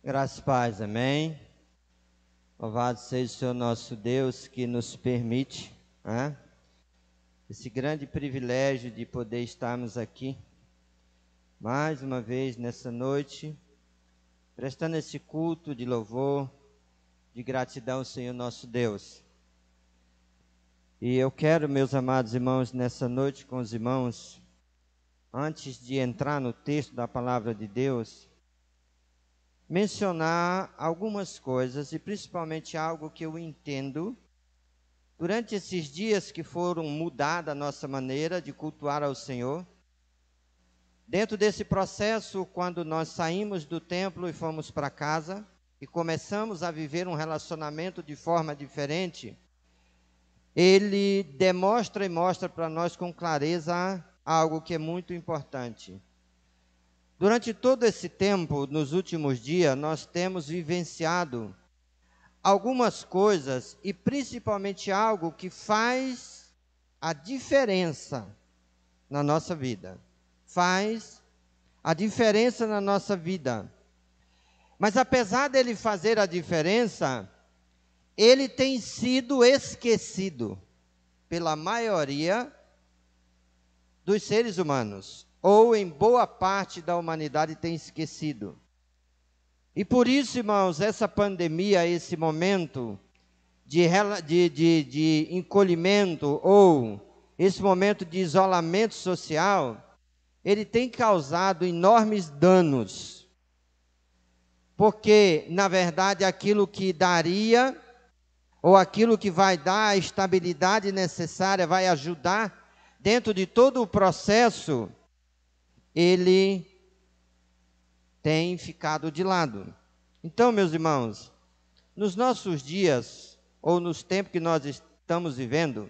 Graças e paz, amém. Louvado seja o Senhor nosso Deus que nos permite, esse grande privilégio de poder estarmos aqui, mais uma vez nessa noite, prestando esse culto de louvor, de gratidão ao Senhor nosso Deus. E eu quero, meus amados irmãos, nessa noite com os irmãos, antes de entrar no texto da palavra de Deus, mencionar algumas coisas e principalmente algo que eu entendo durante esses dias que foram mudada a nossa maneira de cultuar ao Senhor. Dentro desse processo, quando nós saímos do templo e fomos para casa e começamos a viver um relacionamento de forma diferente, ele demonstra e mostra para nós com clareza algo que é muito importante. Durante todo esse tempo, nos últimos dias, nós temos vivenciado algumas coisas e principalmente algo que faz a diferença na nossa vida. Faz a diferença na nossa vida. Mas apesar dele fazer a diferença, ele tem sido esquecido pela maioria dos seres humanos, ou em boa parte da humanidade tem esquecido. E por isso, irmãos, essa pandemia, esse momento de encolhimento, ou esse momento de isolamento social, ele tem causado enormes danos. Porque, na verdade, aquilo que daria, ou aquilo que vai dar a estabilidade necessária, vai ajudar dentro de todo o processo, ele tem ficado de lado. Então, meus irmãos, nos nossos dias, ou nos tempos que nós estamos vivendo,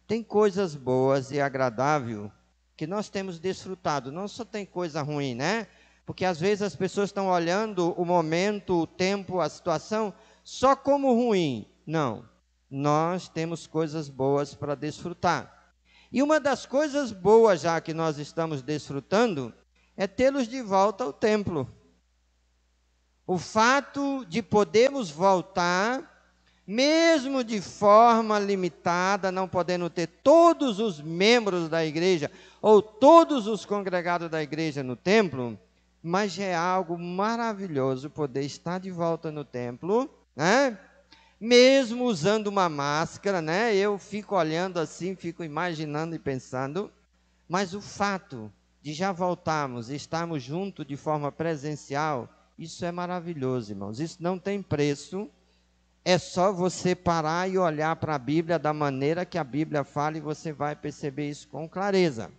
tem coisas boas e agradáveis que nós temos desfrutado. Não só tem coisa ruim, né? Porque às vezes as pessoas estão olhando o momento, o tempo, a situação, só como ruim. Não, nós temos coisas boas para desfrutar. E uma das coisas boas já que nós estamos desfrutando é tê-los de volta ao templo. O fato de podermos voltar, mesmo de forma limitada, não podendo ter todos os membros da igreja, ou todos os congregados da igreja no templo, mas já é algo maravilhoso poder estar de volta no templo, né? Mesmo usando uma máscara, né? Eu fico olhando assim, fico imaginando e pensando, mas o fato de já voltarmos e estarmos juntos de forma presencial, isso é maravilhoso, irmãos. Isso não tem preço. É só você parar e olhar para a Bíblia da maneira que a Bíblia fala e você vai perceber isso com clareza.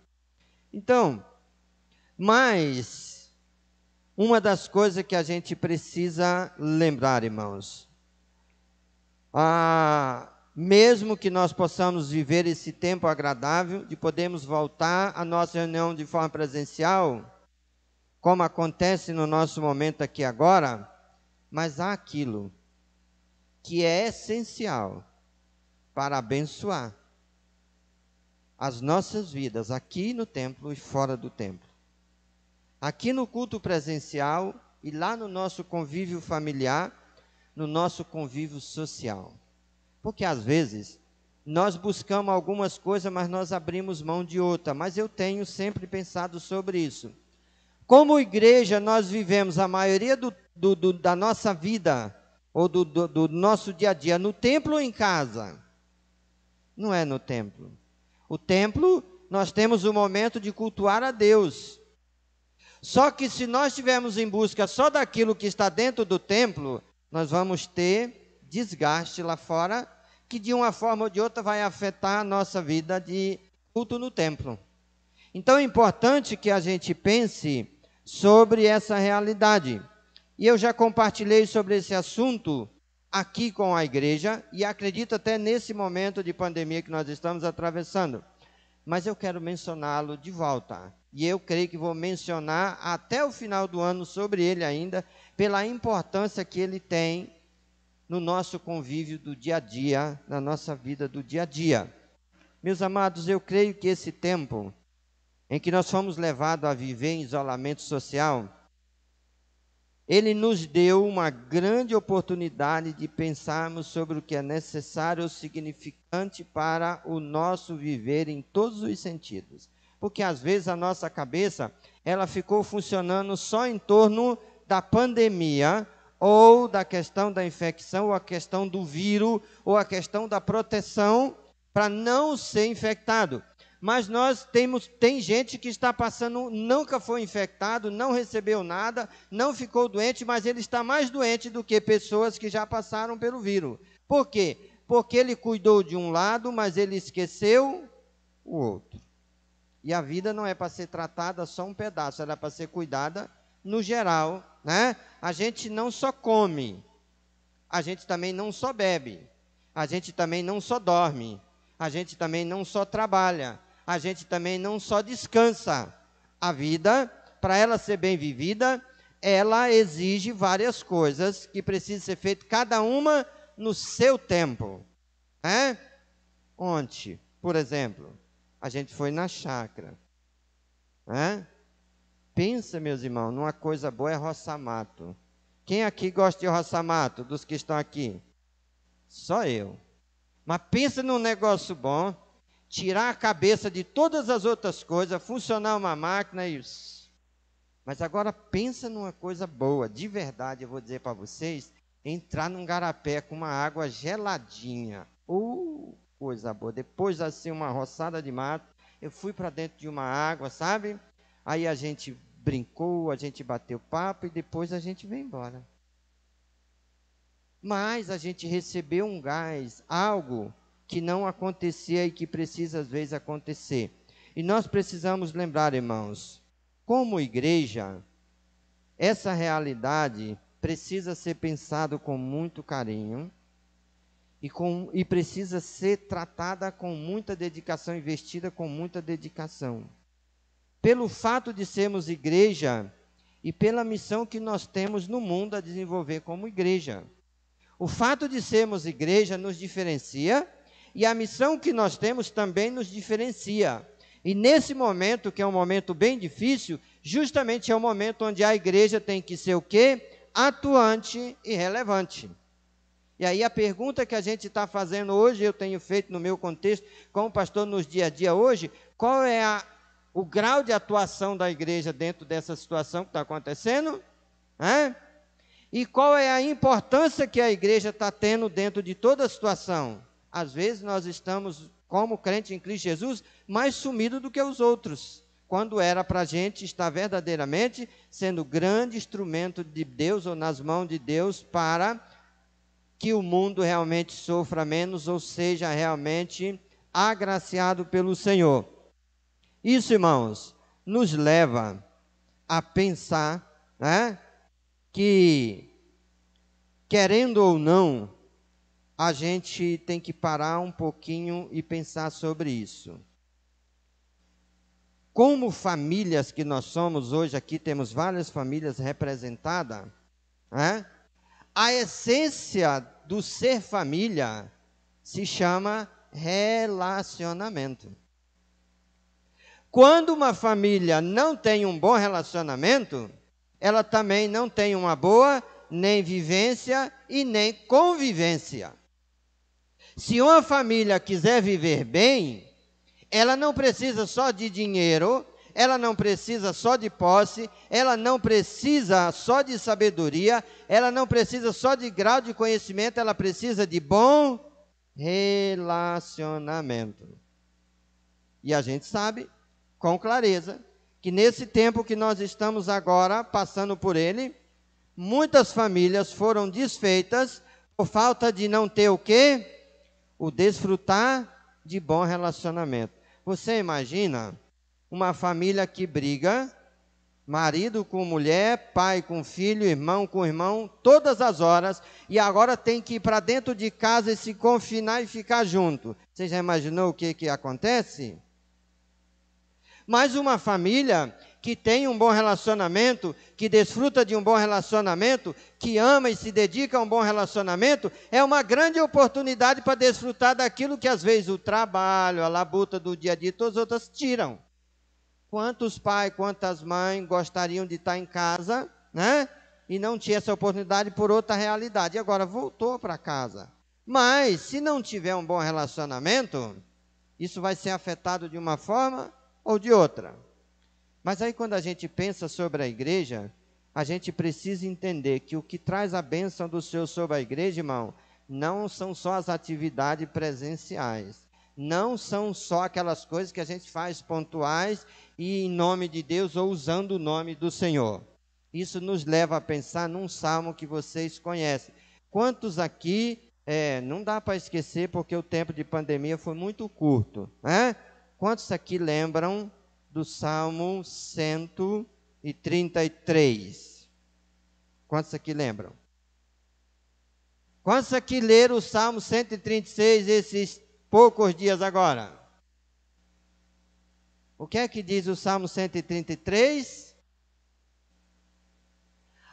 Então, mas uma das coisas que a gente precisa lembrar, irmãos, mesmo que nós possamos viver esse tempo agradável, de podermos voltar à nossa reunião de forma presencial, como acontece no nosso momento aqui agora, mas há aquilo que é essencial para abençoar as nossas vidas aqui no templo e fora do templo. Aqui no culto presencial e lá no nosso convívio familiar, no nosso convívio social. Porque às vezes nós buscamos algumas coisas, mas nós abrimos mão de outra. Mas eu tenho sempre pensado sobre isso. Como igreja, nós vivemos a maioria da nossa vida, ou do nosso dia a dia, no templo ou em casa? Não é no templo. O templo, nós temos o momento de cultuar a Deus. Só que se nós estivermos em busca só daquilo que está dentro do templo, nós vamos ter desgaste lá fora, que de uma forma ou de outra vai afetar a nossa vida de culto no templo. Então é importante que a gente pense sobre essa realidade. E eu já compartilhei sobre esse assunto aqui com a igreja, e acredito até nesse momento de pandemia que nós estamos atravessando. Mas eu quero mencioná-lo de volta. E eu creio que vou mencionar até o final do ano sobre ele ainda, pela importância que ele tem no nosso convívio do dia a dia, na nossa vida do dia a dia. Meus amados, eu creio que esse tempo em que nós fomos levados a viver em isolamento social, ele nos deu uma grande oportunidade de pensarmos sobre o que é necessário ou significante para o nosso viver em todos os sentidos. Porque às vezes a nossa cabeça, ela ficou funcionando só em torno da pandemia, ou da questão da infecção, ou a questão do vírus, ou a questão da proteção para não ser infectado. Mas tem gente que está passando, nunca foi infectado, não recebeu nada, não ficou doente, mas ele está mais doente do que pessoas que já passaram pelo vírus. Por quê? Porque ele cuidou de um lado, mas ele esqueceu o outro. E a vida não é para ser tratada só um pedaço, ela é para ser cuidada no geral, né? A gente não só come, a gente também não só bebe, a gente também não só dorme, a gente também não só trabalha, a gente também não só descansa. A vida, para ela ser bem vivida, ela exige várias coisas que precisam ser feitas, cada uma no seu tempo. Ontem, por exemplo, a gente foi na chácara. Pensa, meus irmãos, numa coisa boa é roçar mato. Quem aqui gosta de roçar mato, dos que estão aqui? Só eu. Mas pensa num negócio bom, tirar a cabeça de todas as outras coisas, funcionar uma máquina e... Mas agora pensa numa coisa boa, de verdade, eu vou dizer para vocês, entrar num garapé com uma água geladinha. Coisa boa. Depois, assim, uma roçada de mato, eu fui para dentro de uma água, sabe? Aí a gente brincou, a gente bateu papo e depois a gente veio embora. Mas a gente recebeu um gás, algo que não acontecia e que precisa às vezes acontecer. E nós precisamos lembrar, irmãos, como igreja, essa realidade precisa ser pensado com muito carinho e precisa ser tratada com muita dedicação, investida com muita dedicação. Pelo fato de sermos igreja e pela missão que nós temos no mundo a desenvolver como igreja. O fato de sermos igreja nos diferencia e a missão que nós temos também nos diferencia. E nesse momento, que é um momento bem difícil, justamente é o momento onde a igreja tem que ser o quê? Atuante e relevante. E aí a pergunta que a gente está fazendo hoje, eu tenho feito no meu contexto, como pastor nos dia a dia hoje, qual é o grau de atuação da igreja dentro dessa situação que está acontecendo? E qual é a importância que a igreja está tendo dentro de toda a situação? Às vezes nós estamos, como crente em Cristo Jesus, mais sumidos do que os outros, quando era para a gente estar verdadeiramente sendo grande instrumento de Deus ou nas mãos de Deus para que o mundo realmente sofra menos ou seja realmente agraciado pelo Senhor. Isso, irmãos, nos leva a pensar, que, querendo ou não, a gente tem que parar um pouquinho e pensar sobre isso. Como famílias que nós somos hoje, aqui temos várias famílias representadas, a essência do ser família se chama relacionamento. Quando uma família não tem um bom relacionamento, ela também não tem uma boa nem vivência e nem convivência. Se uma família quiser viver bem, ela não precisa só de dinheiro, ela não precisa só de posse, ela não precisa só de sabedoria, ela não precisa só de grau de conhecimento, ela precisa de bom relacionamento. E a gente sabe com clareza que nesse tempo que nós estamos agora passando por ele, muitas famílias foram desfeitas por falta de não ter o quê? O desfrutar de bom relacionamento. Você imagina uma família que briga, marido com mulher, pai com filho, irmão com irmão, todas as horas, e agora tem que ir para dentro de casa e se confinar e ficar junto. Você já imaginou o que acontece? Mas uma família que tem um bom relacionamento, que desfruta de um bom relacionamento, que ama e se dedica a um bom relacionamento, é uma grande oportunidade para desfrutar daquilo que às vezes o trabalho, a labuta do dia a dia, todas as outras tiram. Quantos pais, quantas mães gostariam de estar em casa, e não tinha essa oportunidade por outra realidade. E agora voltou para casa. Mas, se não tiver um bom relacionamento, isso vai ser afetado de uma forma ou de outra. Mas aí, quando a gente pensa sobre a igreja, a gente precisa entender que o que traz a bênção do Senhor sobre a igreja, irmão, não são só as atividades presenciais. Não são só aquelas coisas que a gente faz pontuais e em nome de Deus ou usando o nome do Senhor. Isso nos leva a pensar num salmo que vocês conhecem. Quantos aqui, não dá para esquecer porque o tempo de pandemia foi muito curto, né? Quantos aqui lembram do Salmo 133? Quantos aqui lembram? Quantos aqui leram o Salmo 136 esses poucos dias agora? O que é que diz o Salmo 133?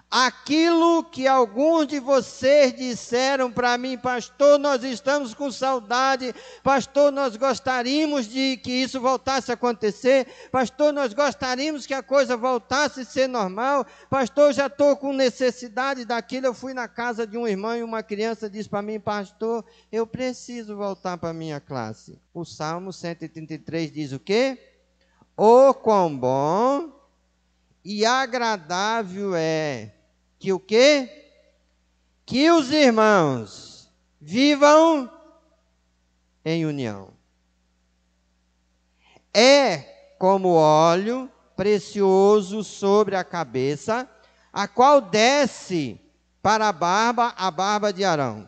Aquilo que alguns de vocês disseram para mim, pastor, nós estamos com saudade, pastor, nós gostaríamos de que isso voltasse a acontecer, pastor, nós gostaríamos que a coisa voltasse a ser normal, pastor, já estou com necessidade daquilo. Eu fui na casa de um irmão e uma criança disse para mim, pastor, eu preciso voltar para a minha classe. O Salmo 133 diz o quê? Oh, quão bom e agradável é que o quê? Que os irmãos vivam em união. É como óleo precioso sobre a cabeça, a qual desce para a barba de Arão,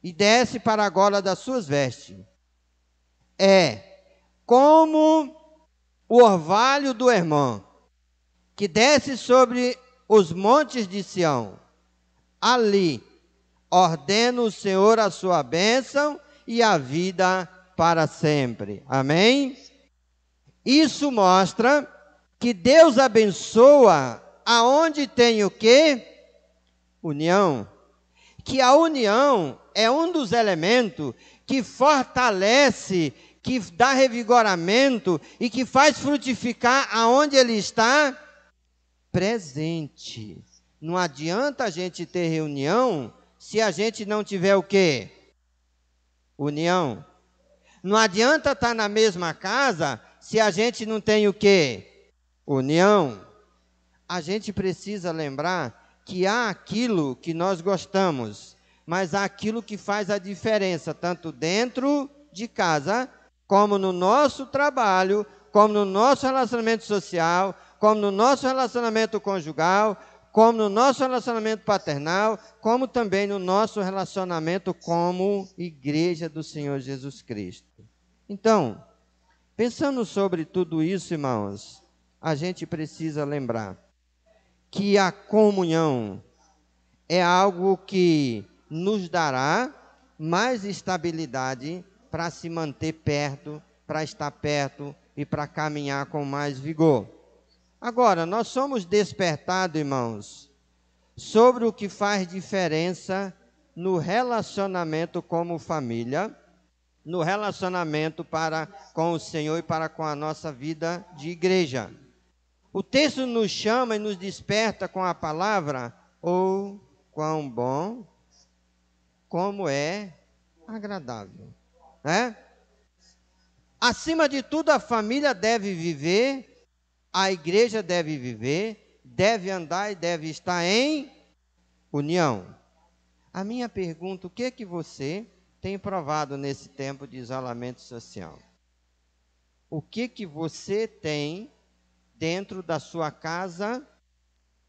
e desce para a gola das suas vestes. É como o orvalho do Hermon, que desce sobre os montes de Sião. Ali ordena o Senhor a sua bênção e a vida para sempre. Amém? Isso mostra que Deus abençoa aonde tem o quê? União. Que a união é um dos elementos que fortalece, que dá revigoramento e que faz frutificar aonde ele está presente. Não adianta a gente ter reunião se a gente não tiver o quê? União. Não adianta estar na mesma casa se a gente não tem o quê? União. A gente precisa lembrar que há aquilo que nós gostamos, mas há aquilo que faz a diferença, tanto dentro de casa, como no nosso trabalho, como no nosso relacionamento social, como no nosso relacionamento conjugal, como no nosso relacionamento paternal, como também no nosso relacionamento como igreja do Senhor Jesus Cristo. Então, pensando sobre tudo isso, irmãos, a gente precisa lembrar que a comunhão é algo que nos dará mais estabilidade para se manter perto, para estar perto e para caminhar com mais vigor. Agora, nós somos despertados, irmãos, sobre o que faz diferença no relacionamento como família, no relacionamento para com o Senhor e para com a nossa vida de igreja. O texto nos chama e nos desperta com a palavra, oh, quão bom, como é agradável, né? Acima de tudo, a família deve viver, a igreja deve viver, deve andar e deve estar em união. A minha pergunta, o que é que você tem provado nesse tempo de isolamento social? O que que você tem dentro da sua casa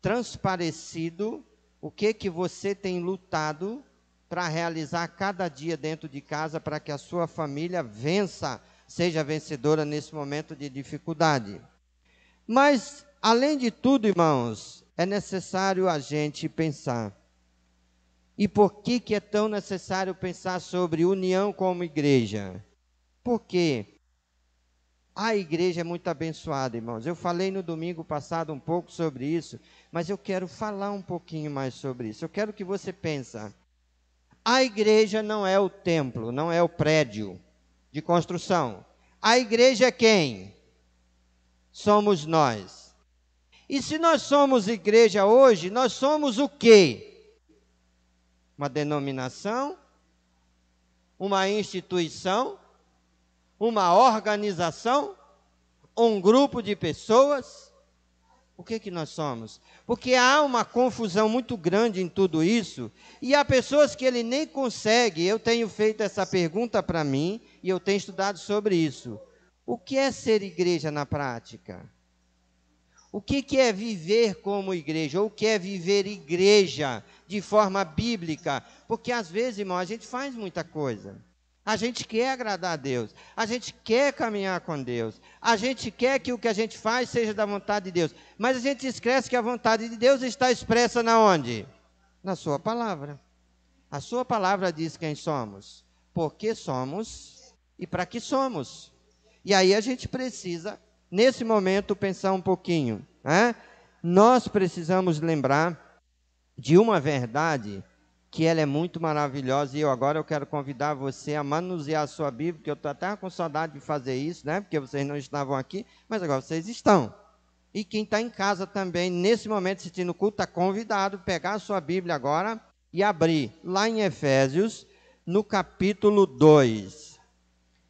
transparecido? O que que você tem lutado para realizar cada dia dentro de casa para que a sua família vença, seja vencedora nesse momento de dificuldade? Mas, além de tudo, irmãos, é necessário a gente pensar. E por que que é tão necessário pensar sobre união como igreja? Porque a igreja é muito abençoada, irmãos. Eu falei no domingo passado um pouco sobre isso, mas eu quero falar um pouquinho mais sobre isso. Eu quero que você pense. A igreja não é o templo, não é o prédio de construção. A igreja é quem? Somos nós. E se nós somos igreja hoje, nós somos o quê? Uma denominação? Uma instituição? Uma organização? Um grupo de pessoas? O que nós somos? Porque há uma confusão muito grande em tudo isso, e há pessoas que ele nem consegue. Eu tenho feito essa pergunta para mim, e eu tenho estudado sobre isso. O que é ser igreja na prática? O que é viver como igreja? Ou o que é viver igreja de forma bíblica? Porque às vezes, irmão, a gente faz muita coisa. A gente quer agradar a Deus, a gente quer caminhar com Deus, a gente quer que o que a gente faz seja da vontade de Deus, mas a gente esquece que a vontade de Deus está expressa na onde? Na sua palavra. A sua palavra diz quem somos, por que somos e para que somos. E aí a gente precisa, nesse momento, pensar um pouquinho, né? Nós precisamos lembrar de uma verdade que ela é muito maravilhosa, e agora eu quero convidar você a manusear a sua Bíblia, porque eu estou até com saudade de fazer isso, né? Porque vocês não estavam aqui, mas agora vocês estão. E quem está em casa também, nesse momento, assistindo o culto, está convidado a pegar a sua Bíblia agora e abrir lá em Efésios, no capítulo 2.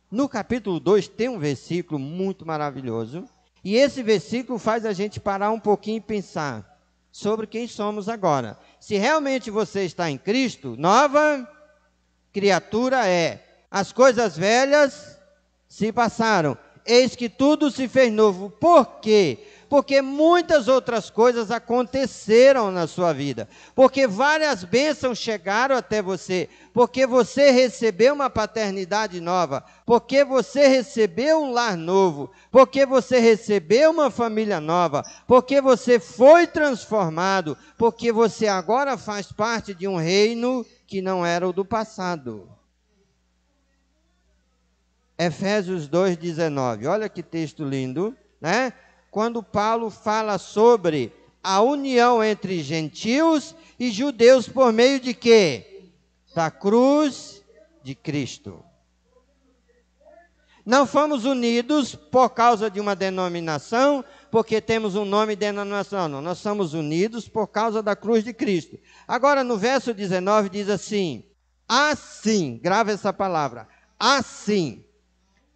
No capítulo 2 tem um versículo muito maravilhoso, e esse versículo faz a gente parar um pouquinho e pensar sobre quem somos agora. Se realmente você está em Cristo, nova criatura é. As coisas velhas se passaram, eis que tudo se fez novo. Por quê? Porque muitas outras coisas aconteceram na sua vida, porque várias bênçãos chegaram até você, porque você recebeu uma paternidade nova, porque você recebeu um lar novo, porque você recebeu uma família nova, porque você foi transformado, porque você agora faz parte de um reino que não era o do passado. Efésios 2,19, olha que texto lindo, né? Quando Paulo fala sobre a união entre gentios e judeus por meio de quê? Da cruz de Cristo. Não fomos unidos por causa de uma denominação, porque temos um nome de denominação, não. Nós somos unidos por causa da cruz de Cristo. Agora, no verso 19, diz assim, assim, grava essa palavra, assim,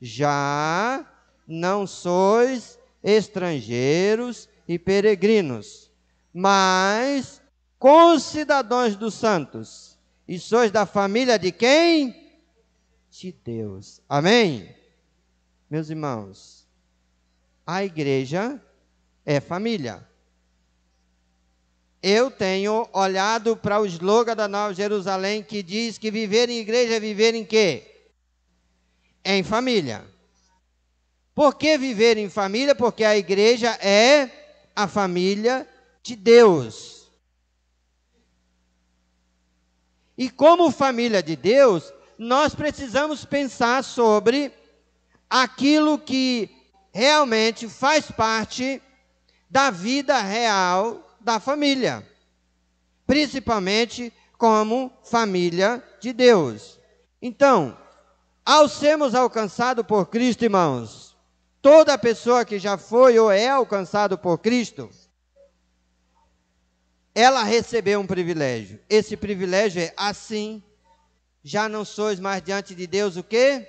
já não sois estrangeiros e peregrinos, mas concidadãos dos santos, e sois da família de quem? De Deus. Amém? Meus irmãos, a igreja é família. Eu tenho olhado para o slogan da Nova Jerusalém, que diz que viver em igreja é viver em quê? Em família. Por que viver em família? Porque a igreja é a família de Deus. E como família de Deus, nós precisamos pensar sobre aquilo que realmente faz parte da vida real da família, principalmente como família de Deus. Então, ao sermos alcançados por Cristo, irmãos, toda pessoa que já foi ou é alcançado por Cristo, ela recebeu um privilégio. Esse privilégio é assim, já não sois mais diante de Deus o quê?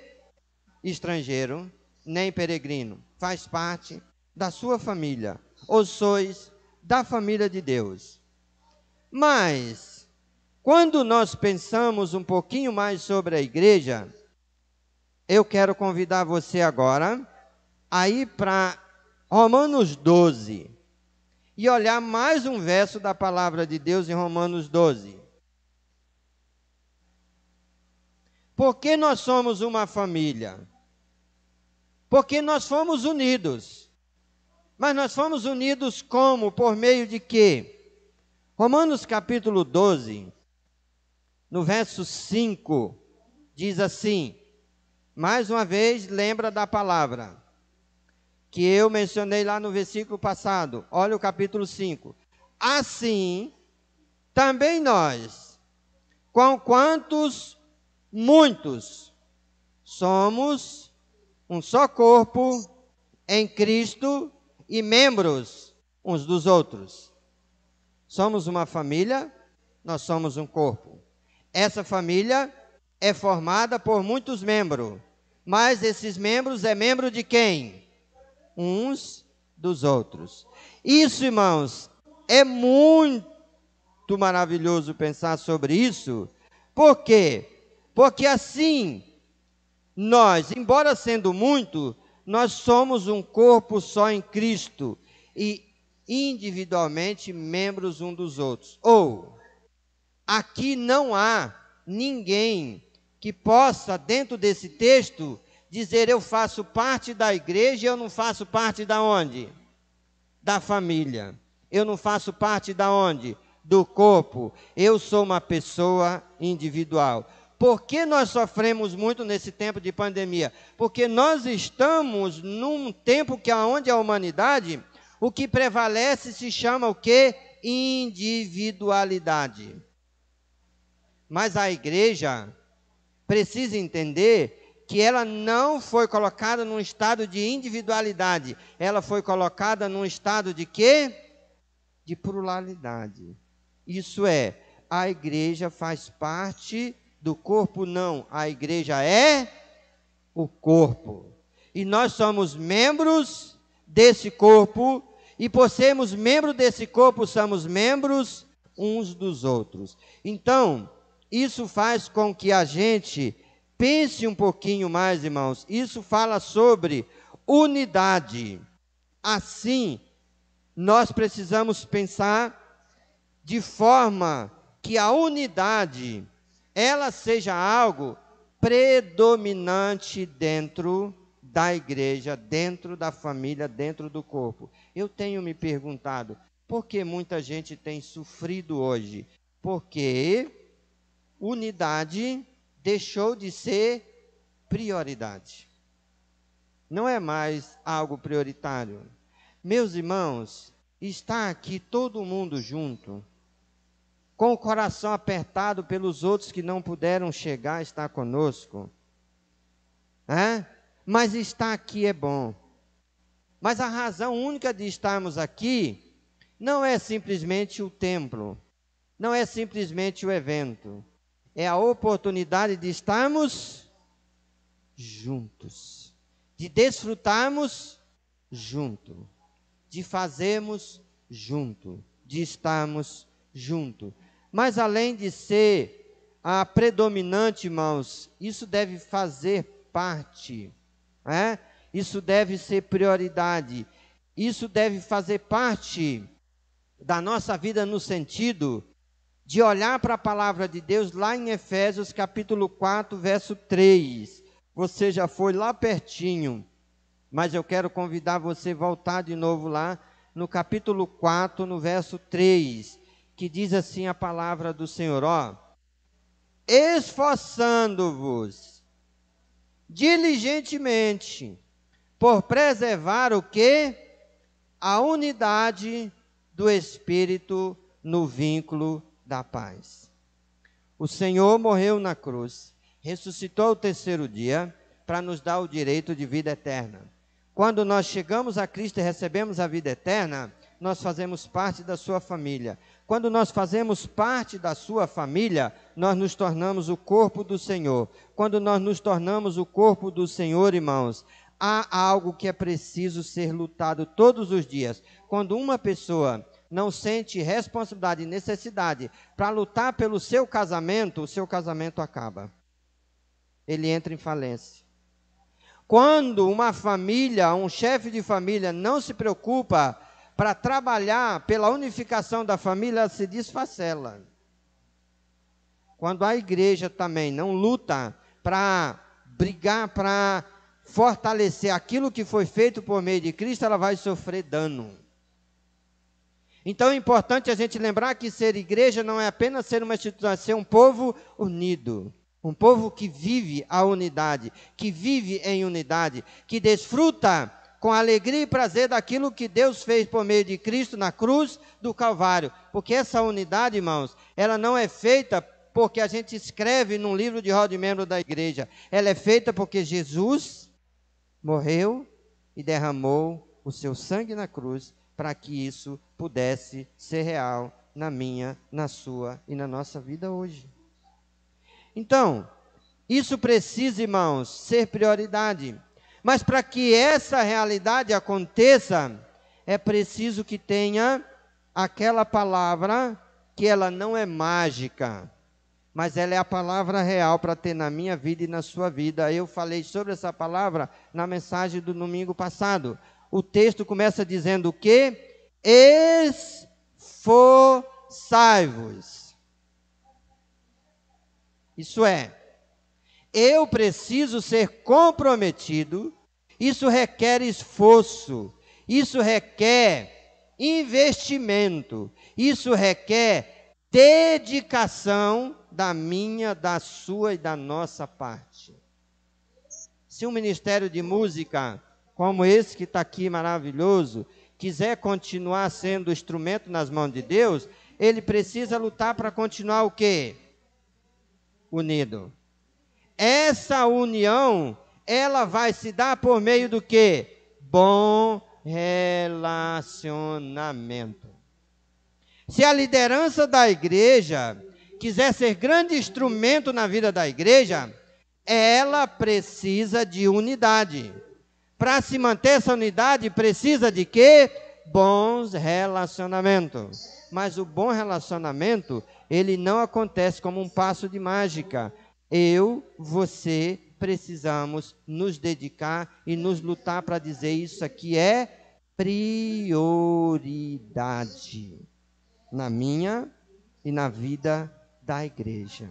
Estrangeiro, nem peregrino. Faz parte da sua família, ou sois da família de Deus. Mas, quando nós pensamos um pouquinho mais sobre a igreja, eu quero convidar você agora a ir para Romanos 12 e olhar mais um verso da palavra de Deus em Romanos 12. Por que nós somos uma família? Porque nós fomos unidos. Mas nós fomos unidos como? Por meio de quê? Romanos capítulo 12, no verso 5, diz assim, mais uma vez, lembra da palavra que eu mencionei lá no versículo passado. Olha o capítulo 5. Assim, também nós, com quantos muitos, somos um só corpo em Cristo e membros uns dos outros. Somos uma família, nós somos um corpo. Essa família é formada por muitos membros, mas esses membros é membro de quem? Uns dos outros. Isso, irmãos, é muito maravilhoso pensar sobre isso. Por quê? Porque assim, nós, embora sendo muito, nós somos um corpo só em Cristo e individualmente membros um dos outros. Ou, aqui não há ninguém que possa, dentro desse texto, dizer eu faço parte da igreja e eu não faço parte da onde? Da família. Eu não faço parte da onde? Do corpo. Eu sou uma pessoa individual. Por que nós sofremos muito nesse tempo de pandemia? Porque nós estamos num tempo que onde a humanidade, o que prevalece se chama o quê? Individualidade. Mas a igreja precisa entender que ela não foi colocada num estado de individualidade, ela foi colocada num estado de quê? De pluralidade. Isso é, a igreja faz parte do corpo? Não, a igreja é o corpo. E nós somos membros desse corpo, e por sermos membros desse corpo, somos membros uns dos outros. Então, isso faz com que a gente pense um pouquinho mais, irmãos. Isso fala sobre unidade. Assim, nós precisamos pensar de forma que a unidade, ela seja algo predominante dentro da igreja, dentro da família, dentro do corpo. Eu tenho me perguntado, por que muita gente tem sofrido hoje? Porque unidade deixou de ser prioridade. Não é mais algo prioritário. Meus irmãos, está aqui todo mundo junto, com o coração apertado pelos outros que não puderam chegar a estar conosco. Mas estar aqui é bom. Mas a razão única de estarmos aqui não é simplesmente o templo, não é simplesmente o evento. É a oportunidade de estarmos juntos, de desfrutarmos junto, de fazermos junto, de estarmos junto. Mas além de ser a predominante, irmãos, isso deve fazer parte, isso deve ser prioridade, isso deve fazer parte da nossa vida no sentido de olhar para a palavra de Deus lá em Efésios capítulo 4, verso 3. Você já foi lá pertinho, mas eu quero convidar você a voltar de novo lá no capítulo 4, no verso 3, que diz assim a palavra do Senhor, esforçando-vos diligentemente por preservar o quê? A unidade do Espírito no vínculo da paz. O Senhor morreu na cruz, ressuscitou ao terceiro dia para nos dar o direito de vida eterna. Quando nós chegamos a Cristo e recebemos a vida eterna, nós fazemos parte da sua família. Quando nós fazemos parte da sua família, nós nos tornamos o corpo do Senhor. Quando nós nos tornamos o corpo do Senhor, irmãos, há algo que é preciso ser lutado todos os dias. Quando uma pessoa não sente responsabilidade e necessidade para lutar pelo seu casamento, o seu casamento acaba. Ele entra em falência. Quando uma família, um chefe de família não se preocupa para trabalhar pela unificação da família, ela se desfacela. Quando a igreja também não luta para brigar, para fortalecer aquilo que foi feito por meio de Cristo, ela vai sofrer dano. Então é importante a gente lembrar que ser igreja não é apenas ser uma instituição, é ser um povo unido. Um povo que vive a unidade, que vive em unidade, que desfruta com alegria e prazer daquilo que Deus fez por meio de Cristo na cruz do Calvário. Porque essa unidade, irmãos, ela não é feita porque a gente escreve num livro de roda de membro da igreja. Ela é feita porque Jesus morreu e derramou o seu sangue na cruz para que isso pudesse ser real na minha, na sua e na nossa vida hoje. Então, isso precisa, irmãos, ser prioridade. Mas para que essa realidade aconteça, é preciso que tenha aquela palavra que ela não é mágica, mas ela é a palavra real para ter na minha vida e na sua vida. Eu falei sobre essa palavra na mensagem do domingo passado. O texto começa dizendo o quê? Esforçai-vos. Isso é, eu preciso ser comprometido, isso requer esforço, isso requer investimento, isso requer dedicação da minha, da sua e da nossa parte. Se um ministério de música, como esse que está aqui maravilhoso, quiser continuar sendo instrumento nas mãos de Deus, ele precisa lutar para continuar o quê? Unido. Essa união, ela vai se dar por meio do quê? Bom relacionamento. Se a liderança da igreja quiser ser grande instrumento na vida da igreja, ela precisa de unidade. Para se manter essa unidade, precisa de quê? Bons relacionamentos. Mas o bom relacionamento, ele não acontece como um passo de mágica. Eu, você, precisamos nos dedicar e nos lutar para dizer isso aqui é prioridade na minha e na vida da igreja.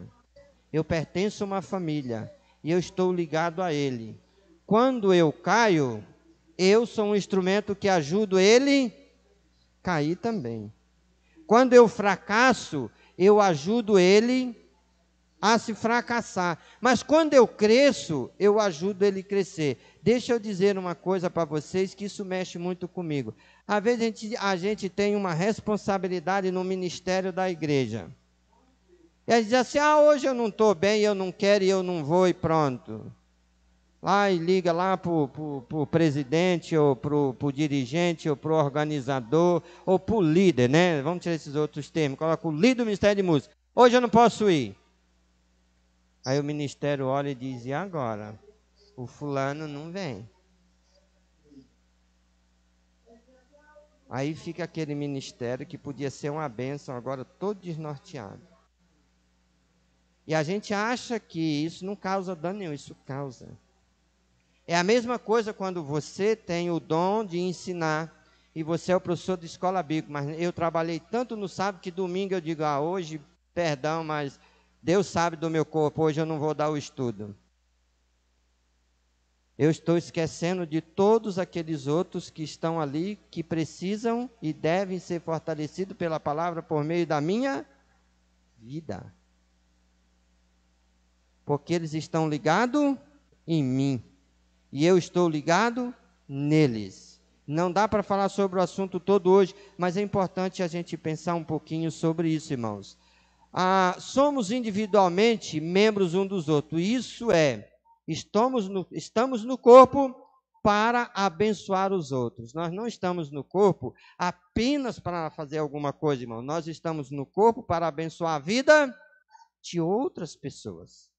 Eu pertenço a uma família e eu estou ligado a ele. Quando eu caio, eu sou um instrumento que ajudo ele a cair também. Quando eu fracasso, eu ajudo ele a se fracassar. Mas quando eu cresço, eu ajudo ele a crescer. Deixa eu dizer uma coisa para vocês, que isso mexe muito comigo. Às vezes a gente tem uma responsabilidade no ministério da igreja. E aí diz assim, hoje eu não estou bem, eu não quero e eu não vou e pronto. Lá e liga lá para o presidente, ou para o dirigente, ou para o organizador, ou para o líder, né? Vamos tirar esses outros termos. Coloca o líder do Ministério de Música. Hoje eu não posso ir. Aí o ministério olha e diz, e agora? O fulano não vem. Aí fica aquele ministério que podia ser uma bênção, agora todo desnorteado. E a gente acha que isso não causa dano nenhum, isso causa. É a mesma coisa quando você tem o dom de ensinar, e você é o professor de escola bíblica, mas eu trabalhei tanto no sábado que domingo eu digo, hoje, perdão, mas Deus sabe do meu corpo, hoje eu não vou dar o estudo. Eu estou esquecendo de todos aqueles outros que estão ali, que precisam e devem ser fortalecidos pela palavra por meio da minha vida. Porque eles estão ligados em mim. E eu estou ligado neles. Não dá para falar sobre o assunto todo hoje, mas é importante a gente pensar um pouquinho sobre isso, irmãos. Somos individualmente membros um dos outros. Isso é, estamos no corpo para abençoar os outros. Nós não estamos no corpo apenas para fazer alguma coisa, irmão. Nós estamos no corpo para abençoar a vida de outras pessoas.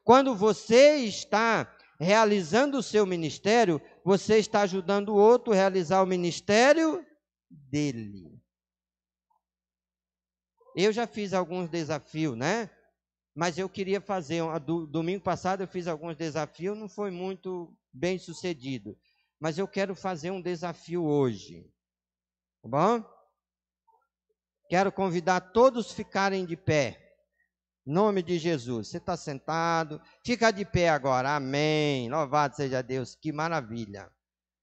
Quando você está realizando o seu ministério, você está ajudando o outro a realizar o ministério dele. Eu já fiz alguns desafios, né? Mas eu queria fazer, domingo passado eu fiz alguns desafios, não foi muito bem sucedido. Mas eu quero fazer um desafio hoje. Tá bom? Quero convidar todos a ficarem de pé. Em nome de Jesus. Você está sentado, fica de pé agora. Amém. Louvado seja Deus. Que maravilha.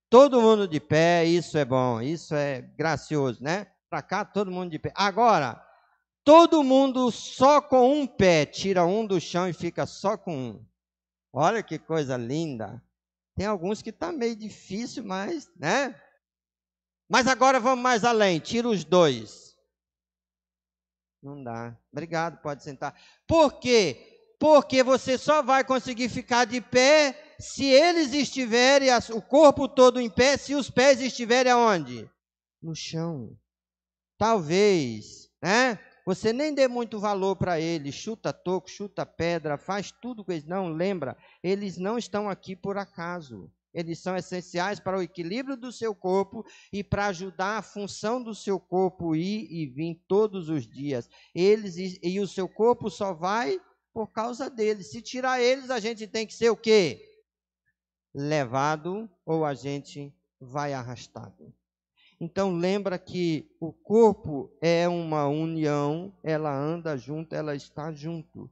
Todo mundo de pé, isso é bom, isso é gracioso, né? Para cá, todo mundo de pé. Agora, todo mundo só com um pé, tira um do chão e fica só com um. Olha que coisa linda. Tem alguns que está meio difícil, mas, né? Mas agora vamos mais além, tira os dois. Não dá. Obrigado, pode sentar. Por quê? Porque você só vai conseguir ficar de pé se eles estiverem, o corpo todo em pé, se os pés estiverem aonde? No chão. Talvez, né? Você nem dê muito valor para eles, chuta toco, chuta pedra, faz tudo com eles. Não, lembra, eles não estão aqui por acaso. Eles são essenciais para o equilíbrio do seu corpo e para ajudar a função do seu corpo ir e vir todos os dias. Eles e o seu corpo só vai por causa deles. Se tirar eles, a gente tem que ser o quê? Levado ou a gente vai arrastado. Então lembra que o corpo é uma união, ela anda junto, ela está junto.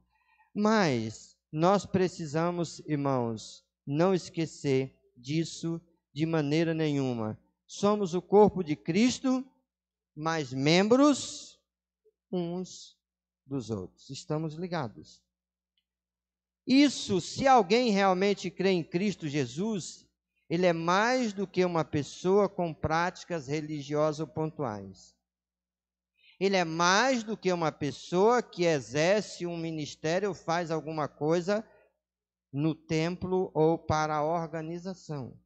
Mas nós precisamos, irmãos, não esquecer disso de maneira nenhuma. Somos o corpo de Cristo, mas membros uns dos outros. Estamos ligados. Isso, se alguém realmente crê em Cristo Jesus, ele é mais do que uma pessoa com práticas religiosas pontuais. Ele é mais do que uma pessoa que exerce um ministério ou faz alguma coisa no templo ou para a organização.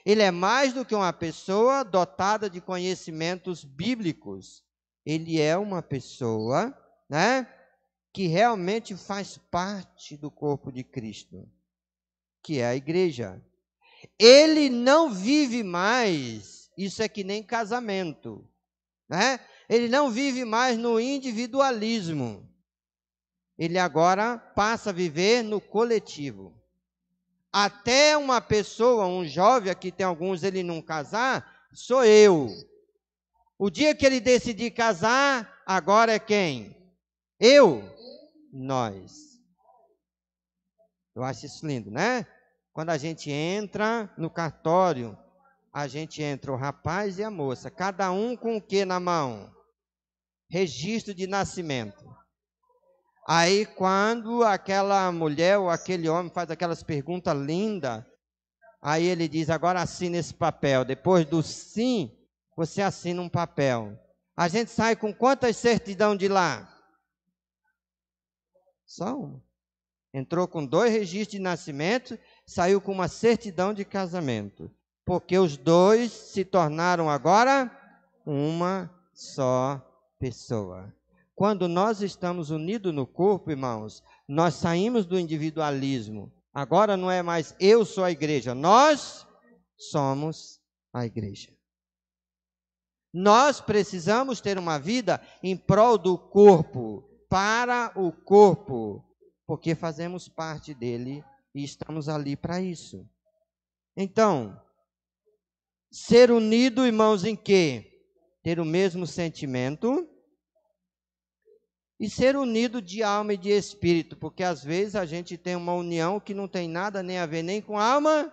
Ele é mais do que uma pessoa dotada de conhecimentos bíblicos. Ele é uma pessoa, né, que realmente faz parte do corpo de Cristo, que é a igreja. Ele não vive mais, isso é que nem casamento, né? Ele não vive mais no individualismo. Ele agora passa a viver no coletivo. Até uma pessoa, um jovem, aqui tem alguns, ele não casar, sou eu. O dia que ele decidir casar, agora é quem? Eu? Nós. Eu acho isso lindo, né? Quando a gente entra no cartório, a gente entra o rapaz e a moça, cada um com o que na mão? Registro de nascimento. Aí quando aquela mulher ou aquele homem faz aquelas perguntas lindas, aí ele diz, agora assina esse papel. Depois do sim, você assina um papel. A gente sai com quantas certidão de lá? Só uma. Entrou com 2 registros de nascimento, saiu com uma certidão de casamento. Porque os 2 se tornaram agora uma só pessoa. Quando nós estamos unidos no corpo, irmãos, nós saímos do individualismo. Agora não é mais eu sou a igreja, nós somos a igreja. Nós precisamos ter uma vida em prol do corpo, para o corpo, porque fazemos parte dele e estamos ali para isso. Então, ser unido, irmãos, em quê? Ter o mesmo sentimento e ser unido de alma e de espírito, porque às vezes a gente tem uma união que não tem nada nem a ver nem com alma,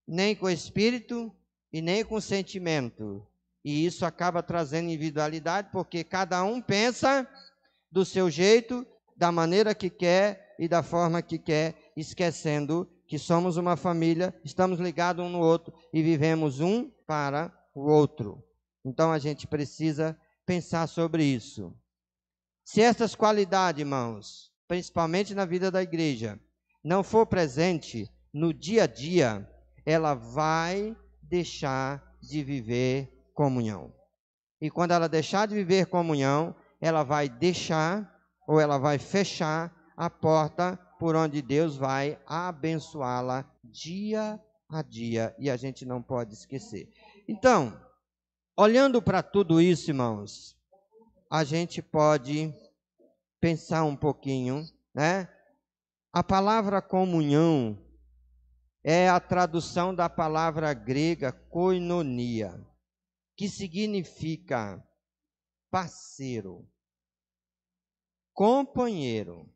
nem com espírito e nem com sentimento. E isso acaba trazendo individualidade, porque cada um pensa do seu jeito, da maneira que quer e da forma que quer, esquecendo que somos uma família, estamos ligados um no outro e vivemos um para o outro. Então a gente precisa pensar sobre isso. Se essas qualidades, irmãos, principalmente na vida da igreja, não for presente no dia a dia, ela vai deixar de viver comunhão. E quando ela deixar de viver comunhão, ela vai deixar ou ela vai fechar a porta por onde Deus vai abençoá-la dia a dia. E a gente não pode esquecer. Então, olhando para tudo isso, irmãos, a gente pode pensar um pouquinho, né? A palavra comunhão é a tradução da palavra grega koinonia, que significa parceiro, companheiro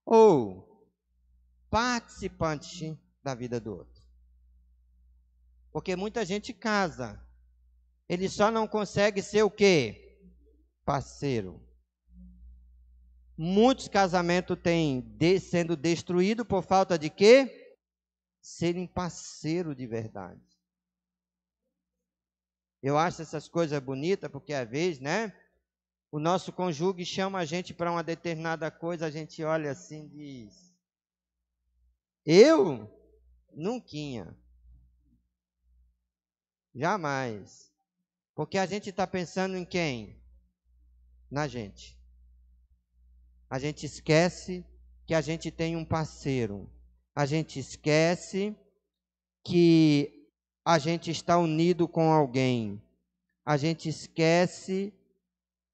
ou participante da vida do outro. Porque muita gente casa, ele só não consegue ser o quê? Parceiro. Muitos casamentos têm sendo destruídos por falta de quê? Serem parceiro de verdade. Eu acho essas coisas bonitas, porque às vezes, né? O nosso cônjuge chama a gente para uma determinada coisa, a gente olha assim e diz, eu? Nunquinha. Jamais. Porque a gente está pensando em quem? Na gente. A gente esquece que a gente tem um parceiro. A gente esquece que a gente está unido com alguém. A gente esquece,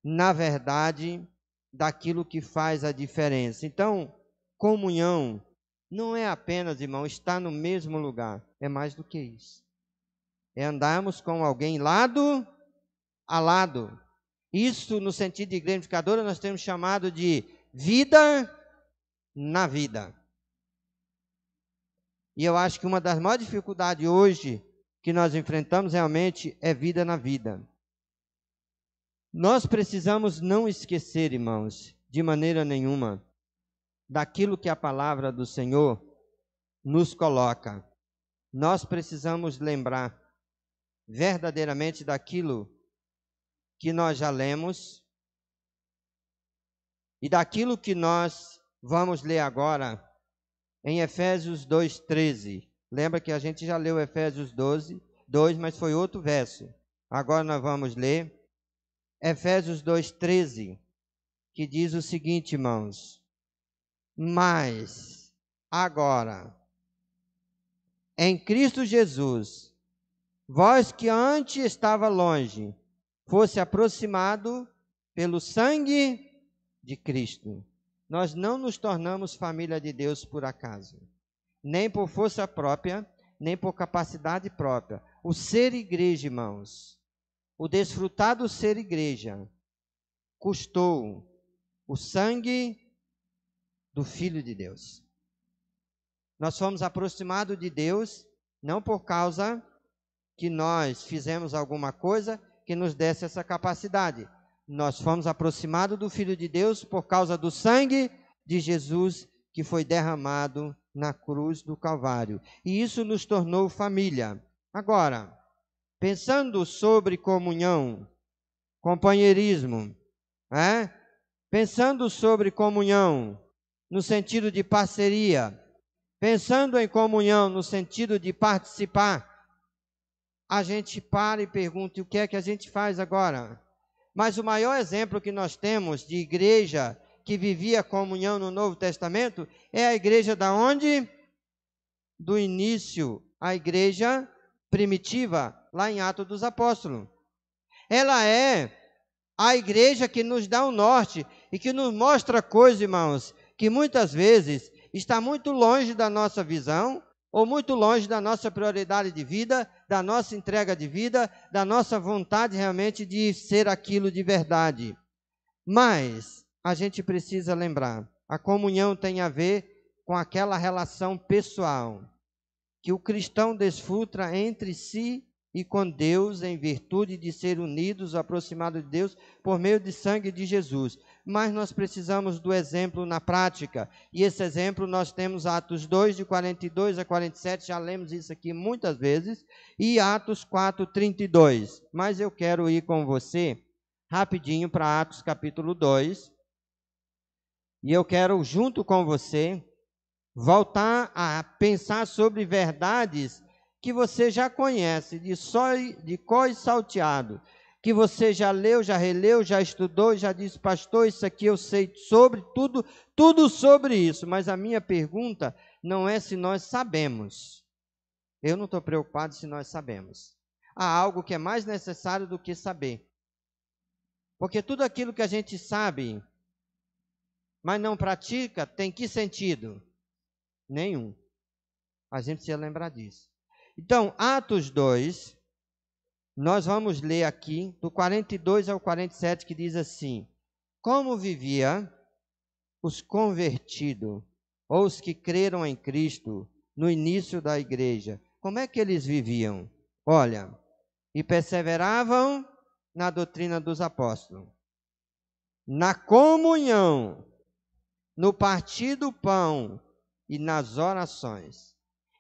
na verdade, daquilo que faz a diferença. Então, comunhão não é apenas, irmão, estar no mesmo lugar. É mais do que isso. É andarmos com alguém lado a lado. Isso, no sentido de igreja edificadora, nós temos chamado de vida na vida. E eu acho que uma das maiores dificuldades hoje que nós enfrentamos realmente é vida na vida. Nós precisamos não esquecer, irmãos, de maneira nenhuma, daquilo que a palavra do Senhor nos coloca. Nós precisamos lembrar verdadeiramente daquilo que nós já lemos e daquilo que nós vamos ler agora em Efésios 2:13. Lembra que a gente já leu Efésios 2, mas foi outro verso. Agora nós vamos ler Efésios 2:13, que diz o seguinte, irmãos: mas agora, em Cristo Jesus, vós que antes estava longe, fosse aproximado pelo sangue de Cristo. Nós não nos tornamos família de Deus por acaso, nem por força própria, nem por capacidade própria. O ser igreja, irmãos, o desfrutar do ser igreja, custou o sangue do Filho de Deus. Nós fomos aproximados de Deus, não por causa que nós fizemos alguma coisa que nos desse essa capacidade. Nós fomos aproximados do Filho de Deus por causa do sangue de Jesus que foi derramado na cruz do Calvário. E isso nos tornou família. Agora, pensando sobre comunhão, companheirismo, pensando sobre comunhão no sentido de parceria, pensando em comunhão no sentido de participar, a gente para e pergunta: o que é que a gente faz agora? Mas o maior exemplo que nós temos de igreja que vivia comunhão no Novo Testamento é a igreja da onde? Do início, a igreja primitiva, lá em Atos dos Apóstolos. Ela é a igreja que nos dá o norte e que nos mostra coisas, irmãos, que muitas vezes está muito longe da nossa visão, ou muito longe da nossa prioridade de vida, da nossa entrega de vida, da nossa vontade realmente de ser aquilo de verdade. Mas a gente precisa lembrar, a comunhão tem a ver com aquela relação pessoal que o cristão desfruta entre si e com Deus, em virtude de ser unidos, aproximados de Deus, por meio de sangue de Jesus. Mas nós precisamos do exemplo na prática, e esse exemplo nós temos Atos 2, de 42 a 47, já lemos isso aqui muitas vezes, e Atos 4, 32. Mas eu quero ir com você rapidinho para Atos capítulo 2, e eu quero, junto com você, voltar a pensar sobre verdades que você já conhece, de cor e salteado, que você já leu, já releu, já estudou, já disse: pastor, isso aqui eu sei sobre tudo sobre isso. Mas a minha pergunta não é se nós sabemos. Eu não estou preocupado se nós sabemos. Há algo que é mais necessário do que saber. Porque tudo aquilo que a gente sabe, mas não pratica, tem que sentido? Nenhum. A gente precisa lembrar disso. Então, Atos 2, nós vamos ler aqui, do 42 ao 47, que diz assim: como vivia os convertidos, ou os que creram em Cristo, no início da igreja? Como é que eles viviam? Olha, e perseveravam na doutrina dos apóstolos, na comunhão, no partir do pão e nas orações.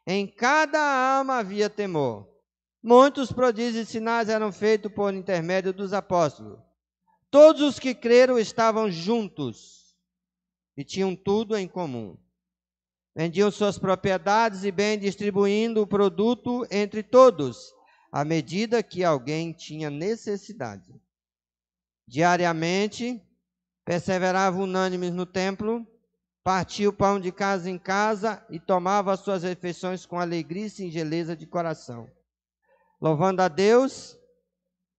Em cada alma havia temor. Muitos prodígios e sinais eram feitos por intermédio dos apóstolos. Todos os que creram estavam juntos e tinham tudo em comum. Vendiam suas propriedades e bem, distribuindo o produto entre todos, à medida que alguém tinha necessidade. Diariamente, perseveravam unânimes no templo, partiam o pão de casa em casa e tomavam as suas refeições com alegria e singeleza de coração, louvando a Deus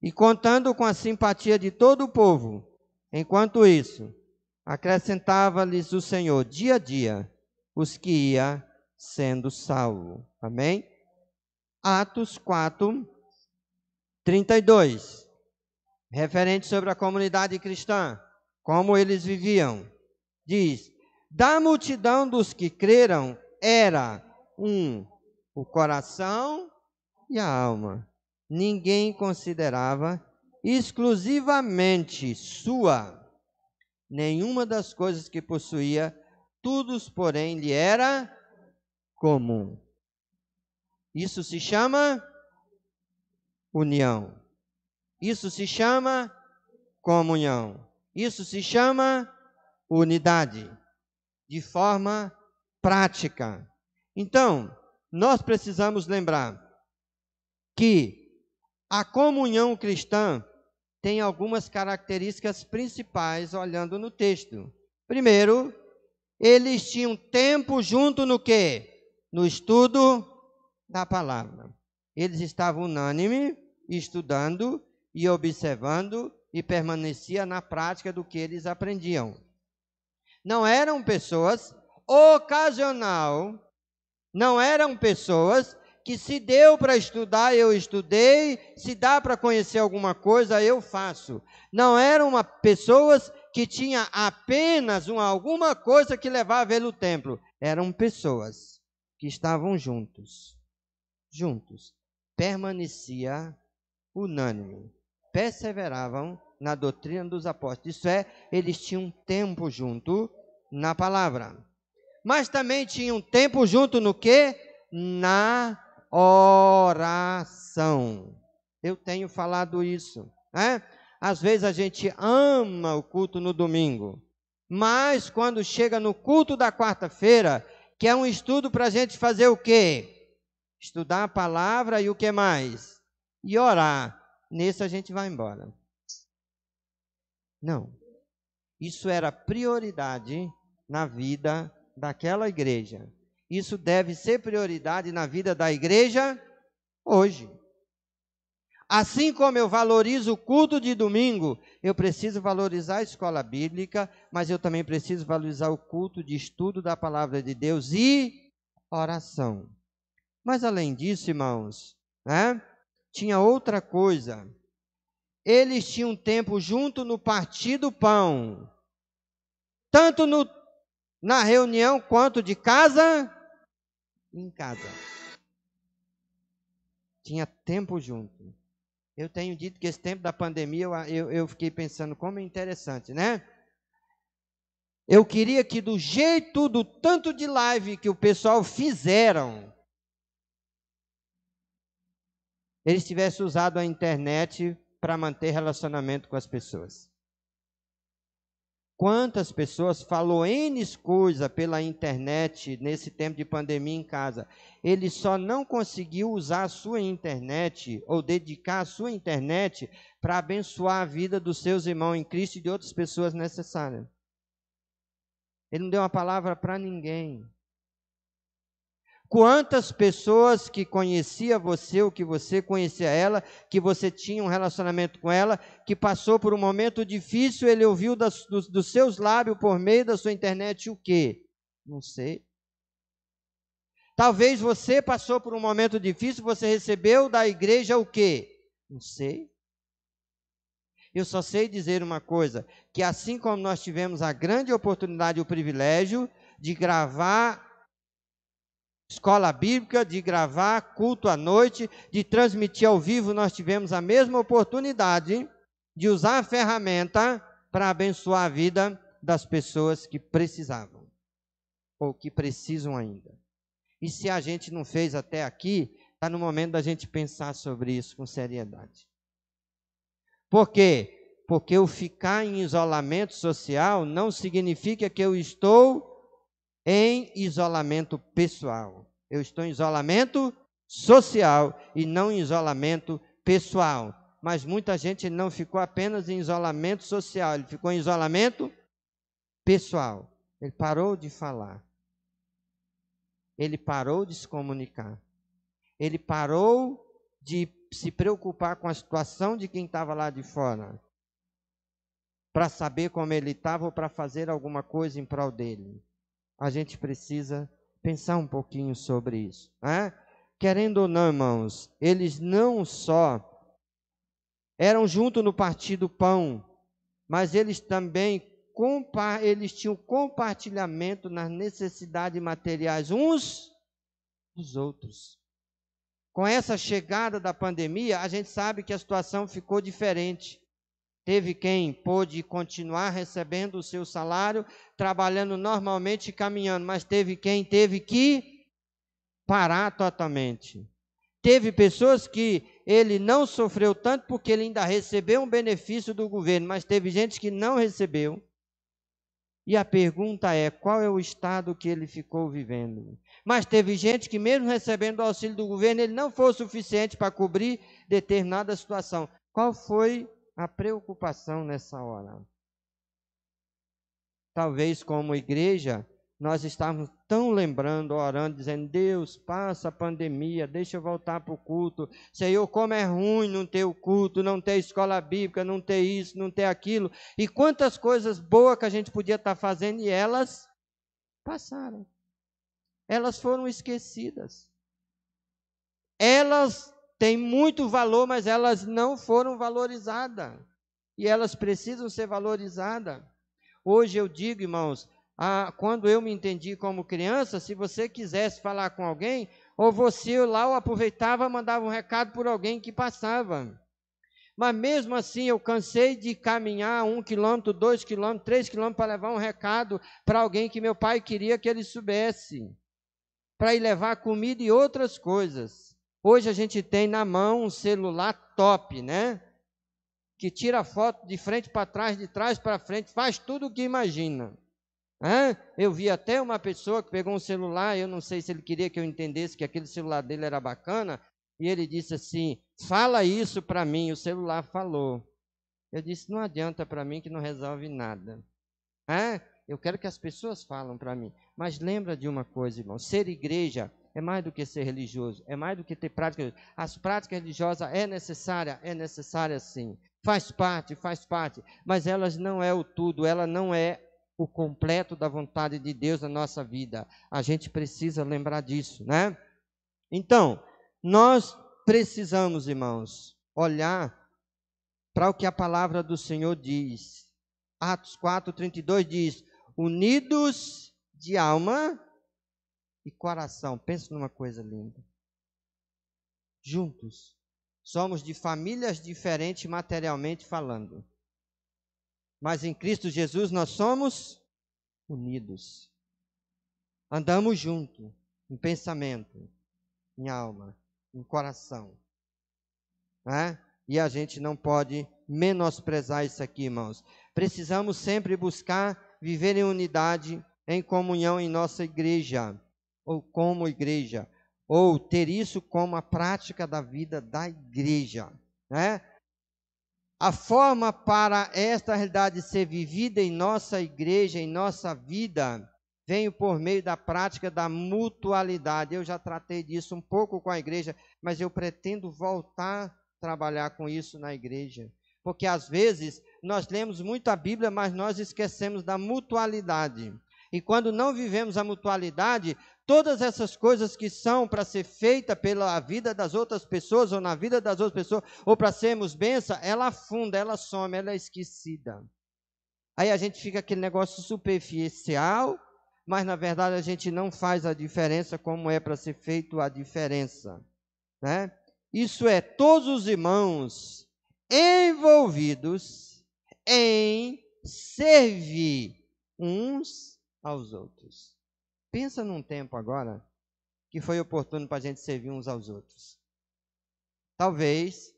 e contando com a simpatia de todo o povo. Enquanto isso, acrescentava-lhes o Senhor dia a dia os que ia sendo salvo. Amém? Atos 4, 32. Referente sobre a comunidade cristã, como eles viviam. Diz: da multidão dos que creram era o coração e a alma. Ninguém considerava exclusivamente sua nenhuma das coisas que possuía, tudo, porém, lhe era comum. Isso se chama união. Isso se chama comunhão. Isso se chama unidade, de forma prática. Então, nós precisamos lembrar que a comunhão cristã tem algumas características principais olhando no texto. Primeiro, eles tinham tempo junto no quê? No estudo da palavra. Eles estavam unânimes, estudando e observando e permanecia na prática do que eles aprendiam. Não eram pessoas ocasional, não eram pessoas que se deu para estudar, eu estudei, se dá para conhecer alguma coisa, eu faço. Não eram pessoas que tinham apenas alguma coisa que levava ele ao templo. Eram pessoas que estavam juntos, permanecia unânime, perseveravam na doutrina dos apóstolos. Isso é, eles tinham tempo junto na palavra. Mas também tinham tempo junto no quê? Na oração. Eu tenho falado isso, né? Às vezes a gente ama o culto no domingo, mas quando chega no culto da quarta-feira, que é um estudo para a gente fazer o quê? Estudar a palavra e o que mais? E orar. Nesse a gente vai embora. Não. Isso era prioridade na vida daquela igreja. Isso deve ser prioridade na vida da igreja hoje. Assim como eu valorizo o culto de domingo, eu preciso valorizar a escola bíblica, mas eu também preciso valorizar o culto de estudo da palavra de Deus e oração. Mas além disso, irmãos, né, tinha outra coisa. Eles tinham tempo junto no partir do pão, tanto na reunião quanto de casa em casa. Tinha tempo junto. Eu tenho dito que esse tempo da pandemia, eu fiquei pensando como é interessante, né? Eu queria que do jeito, do tanto de live que o pessoal fizeram, eles tivessem usado a internet para manter relacionamento com as pessoas. Quantas pessoas falou N coisas pela internet nesse tempo de pandemia em casa? Ele só não conseguiu usar a sua internet ou dedicar a sua internet para abençoar a vida dos seus irmãos em Cristo e de outras pessoas necessárias. Ele não deu uma palavra para ninguém. Quantas pessoas que conhecia você, ou que você conhecia ela, que você tinha um relacionamento com ela, que passou por um momento difícil, ele ouviu dos seus lábios, por meio da sua internet, o quê? Não sei. Talvez você passou por um momento difícil, você recebeu da igreja o quê? Não sei. Eu só sei dizer uma coisa, que assim como nós tivemos a grande oportunidade e o privilégio de gravar escola bíblica, de gravar culto à noite, de transmitir ao vivo, nós tivemos a mesma oportunidade de usar a ferramenta para abençoar a vida das pessoas que precisavam, ou que precisam ainda. E se a gente não fez até aqui, está no momento da gente pensar sobre isso com seriedade. Por quê? Porque eu ficar em isolamento social não significa que eu estou em isolamento pessoal. Eu estou em isolamento social e não em isolamento pessoal. Mas muita gente não ficou apenas em isolamento social, ele ficou em isolamento pessoal. Ele parou de falar. Ele parou de se comunicar. Ele parou de se preocupar com a situação de quem estava lá de fora, para saber como ele estava ou para fazer alguma coisa em prol dele. A gente precisa pensar um pouquinho sobre isso, né? Querendo ou não, irmãos, eles não só eram juntos no partir do pão, mas eles também tinham compartilhamento nas necessidades materiais uns dos outros. Com essa chegada da pandemia, a gente sabe que a situação ficou diferente. Teve quem pôde continuar recebendo o seu salário, trabalhando normalmente e caminhando, mas teve quem teve que parar totalmente. Teve pessoas que ele não sofreu tanto porque ele ainda recebeu um benefício do governo, mas teve gente que não recebeu. E a pergunta é, qual é o estado que ele ficou vivendo? Mas teve gente que mesmo recebendo o auxílio do governo, ele não foi o suficiente para cobrir determinada situação. Qual foi a preocupação nessa hora? Talvez como igreja, nós estávamos tão lembrando, orando, dizendo, Deus, passa a pandemia, deixa eu voltar para o culto. Senhor, como é ruim não ter o culto, não ter escola bíblica, não ter isso, não ter aquilo. E quantas coisas boas que a gente podia estar fazendo e elas passaram. Elas foram esquecidas. Elas têm muito valor, mas elas não foram valorizadas. E elas precisam ser valorizadas. Hoje eu digo, irmãos, quando eu me entendi como criança, se você quisesse falar com alguém, ou você lá ou aproveitava, mandava um recado por alguém que passava. Mas mesmo assim eu cansei de caminhar 1 quilômetro, 2 quilômetros, 3 quilômetros para levar um recado para alguém que meu pai queria que ele soubesse, para ir levar comida e outras coisas. Hoje a gente tem na mão um celular top, né? Que tira foto de frente para trás, de trás para frente, faz tudo o que imagina. Eu vi até uma pessoa que pegou um celular, eu não sei se ele queria que eu entendesse que aquele celular dele era bacana, e ele disse assim, fala isso para mim, o celular falou. Eu disse, não adianta para mim que não resolve nada. Eu quero que as pessoas falem para mim. Mas lembra de uma coisa, irmão, ser igreja é mais do que ser religioso, é mais do que ter prática. As práticas religiosas é necessária sim. Faz parte, mas elas não é o tudo, ela não é o completo da vontade de Deus na nossa vida. A gente precisa lembrar disso, né? Então, nós precisamos, irmãos, olhar para o que a palavra do Senhor diz. Atos 4:32 diz, unidos de alma e coração. Pensa numa coisa linda. Juntos. Somos de famílias diferentes materialmente falando. Mas em Cristo Jesus nós somos unidos. Andamos juntos, em pensamento, em alma, em coração. E a gente não pode menosprezar isso aqui, irmãos. Precisamos sempre buscar viver em unidade, em comunhão em nossa igreja, ou como igreja, ou ter isso como a prática da vida da igreja, né? A forma para esta realidade ser vivida em nossa igreja, em nossa vida, vem por meio da prática da mutualidade. Eu já tratei disso um pouco com a igreja, mas eu pretendo voltar a trabalhar com isso na igreja. Porque às vezes nós lemos muito a Bíblia, mas nós esquecemos da mutualidade. E quando não vivemos a mutualidade, todas essas coisas que são para ser feita pela vida das outras pessoas, ou na vida das outras pessoas, ou para sermos bênção, ela afunda, ela some, ela é esquecida. Aí a gente fica aquele negócio superficial, mas na verdade a gente não faz a diferença como é para ser feito a diferença, né? Isso é, todos os irmãos envolvidos em servir uns aos outros. Pensa num tempo agora que foi oportuno para a gente servir uns aos outros. Talvez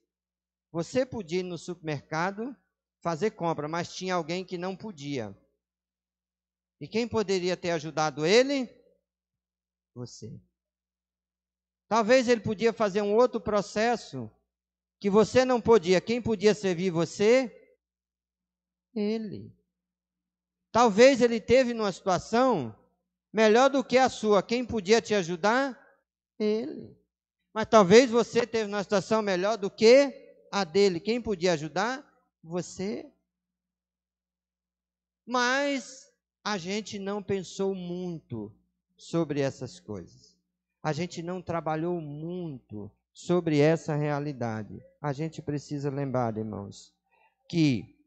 você podia ir no supermercado fazer compra, mas tinha alguém que não podia. E quem poderia ter ajudado ele? Você. Talvez ele podia fazer um outro processo que você não podia. Quem podia servir você? Ele. Talvez ele teve numa situação melhor do que a sua. Quem podia te ajudar? Ele. Mas talvez você teve numa situação melhor do que a dele. Quem podia ajudar? Você. Mas a gente não pensou muito sobre essas coisas. A gente não trabalhou muito sobre essa realidade. A gente precisa lembrar, irmãos, que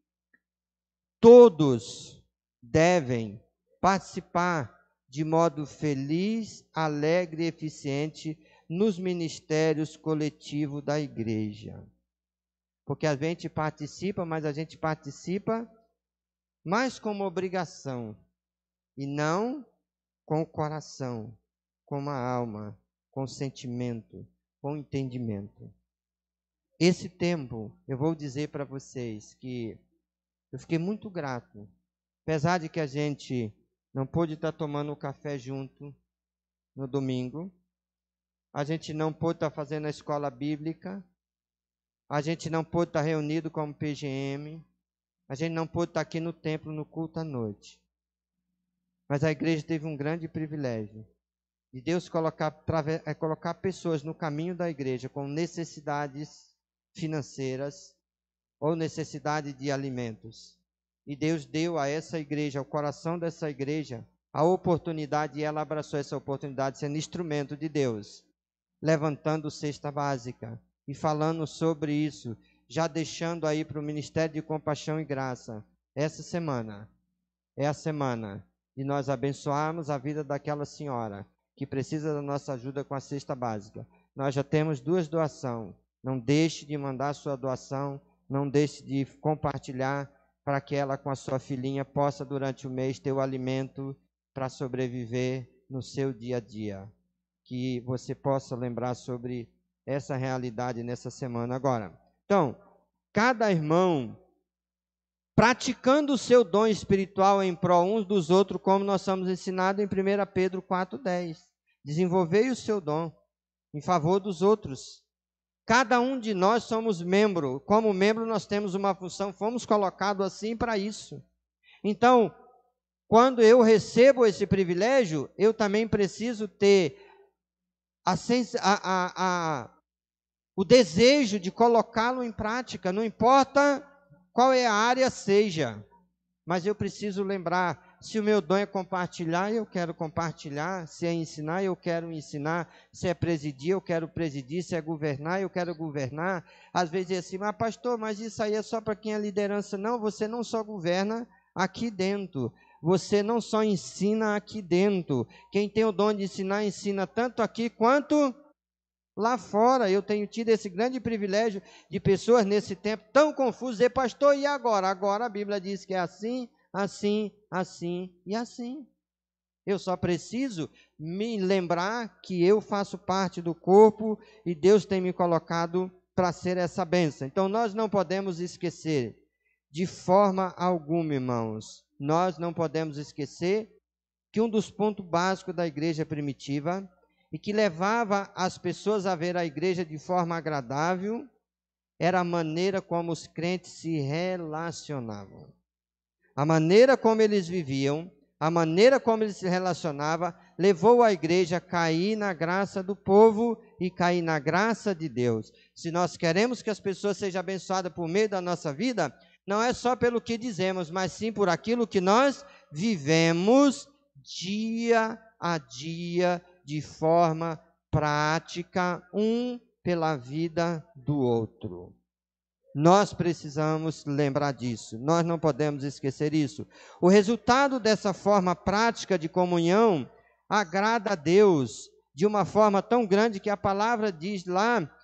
todos devem participar de modo feliz, alegre e eficiente nos ministérios coletivos da igreja. Porque a gente participa, mas a gente participa mais como obrigação e não com o coração, com a alma, com o sentimento, com o entendimento. Esse tempo, eu vou dizer para vocês que eu fiquei muito grato, apesar de que a gente não pôde estar tomando café junto no domingo, a gente não pôde estar fazendo a escola bíblica, a gente não pôde estar reunido como PGM, a gente não pôde estar aqui no templo no culto à noite. Mas a igreja teve um grande privilégio de Deus colocar pessoas no caminho da igreja com necessidades financeiras ou necessidade de alimentos. E Deus deu a essa igreja, ao coração dessa igreja, a oportunidade, e ela abraçou essa oportunidade sendo instrumento de Deus, levantando cesta básica e falando sobre isso, já deixando aí para o Ministério de Compaixão e Graça. Essa semana é a semana de nós abençoarmos a vida daquela senhora que precisa da nossa ajuda com a cesta básica. Nós já temos 2 doações. Não deixe de mandar sua doação, não deixe de compartilhar para que ela com a sua filhinha possa durante o mês ter o alimento para sobreviver no seu dia a dia. Que você possa lembrar sobre essa realidade nessa semana agora. Então, cada irmão praticando o seu dom espiritual em prol uns dos outros, como nós somos ensinados em 1 Pedro 4,10. Desenvolvei o seu dom em favor dos outros. Cada um de nós somos membro. Como membro nós temos uma função, fomos colocados assim para isso. Então, quando eu recebo esse privilégio, eu também preciso ter o desejo de colocá-lo em prática, não importa qual é a área seja, mas eu preciso lembrar, se o meu dom é compartilhar, eu quero compartilhar, se é ensinar, eu quero ensinar, se é presidir, eu quero presidir, se é governar, eu quero governar. Às vezes é assim, mas pastor, mas isso aí é só para quem é liderança. Não, você não só governa aqui dentro, você não só ensina aqui dentro. Quem tem o dom de ensinar, ensina tanto aqui quanto lá fora. Eu tenho tido esse grande privilégio de pessoas nesse tempo tão confusas, dizer, pastor, e agora? Agora a Bíblia diz que é assim, assim, assim e assim. Eu só preciso me lembrar que eu faço parte do corpo e Deus tem me colocado para ser essa bênção. Então nós não podemos esquecer de forma alguma, irmãos, nós não podemos esquecer que um dos pontos básicos da igreja primitiva e que levava as pessoas a ver a igreja de forma agradável era a maneira como os crentes se relacionavam. A maneira como eles viviam, a maneira como eles se relacionavam, levou a igreja a cair na graça do povo e cair na graça de Deus. Se nós queremos que as pessoas sejam abençoadas por meio da nossa vida, não é só pelo que dizemos, mas sim por aquilo que nós vivemos dia a dia, de forma prática, um pela vida do outro. Nós precisamos lembrar disso, nós não podemos esquecer isso. O resultado dessa forma prática de comunhão agrada a Deus de uma forma tão grande que a palavra diz lá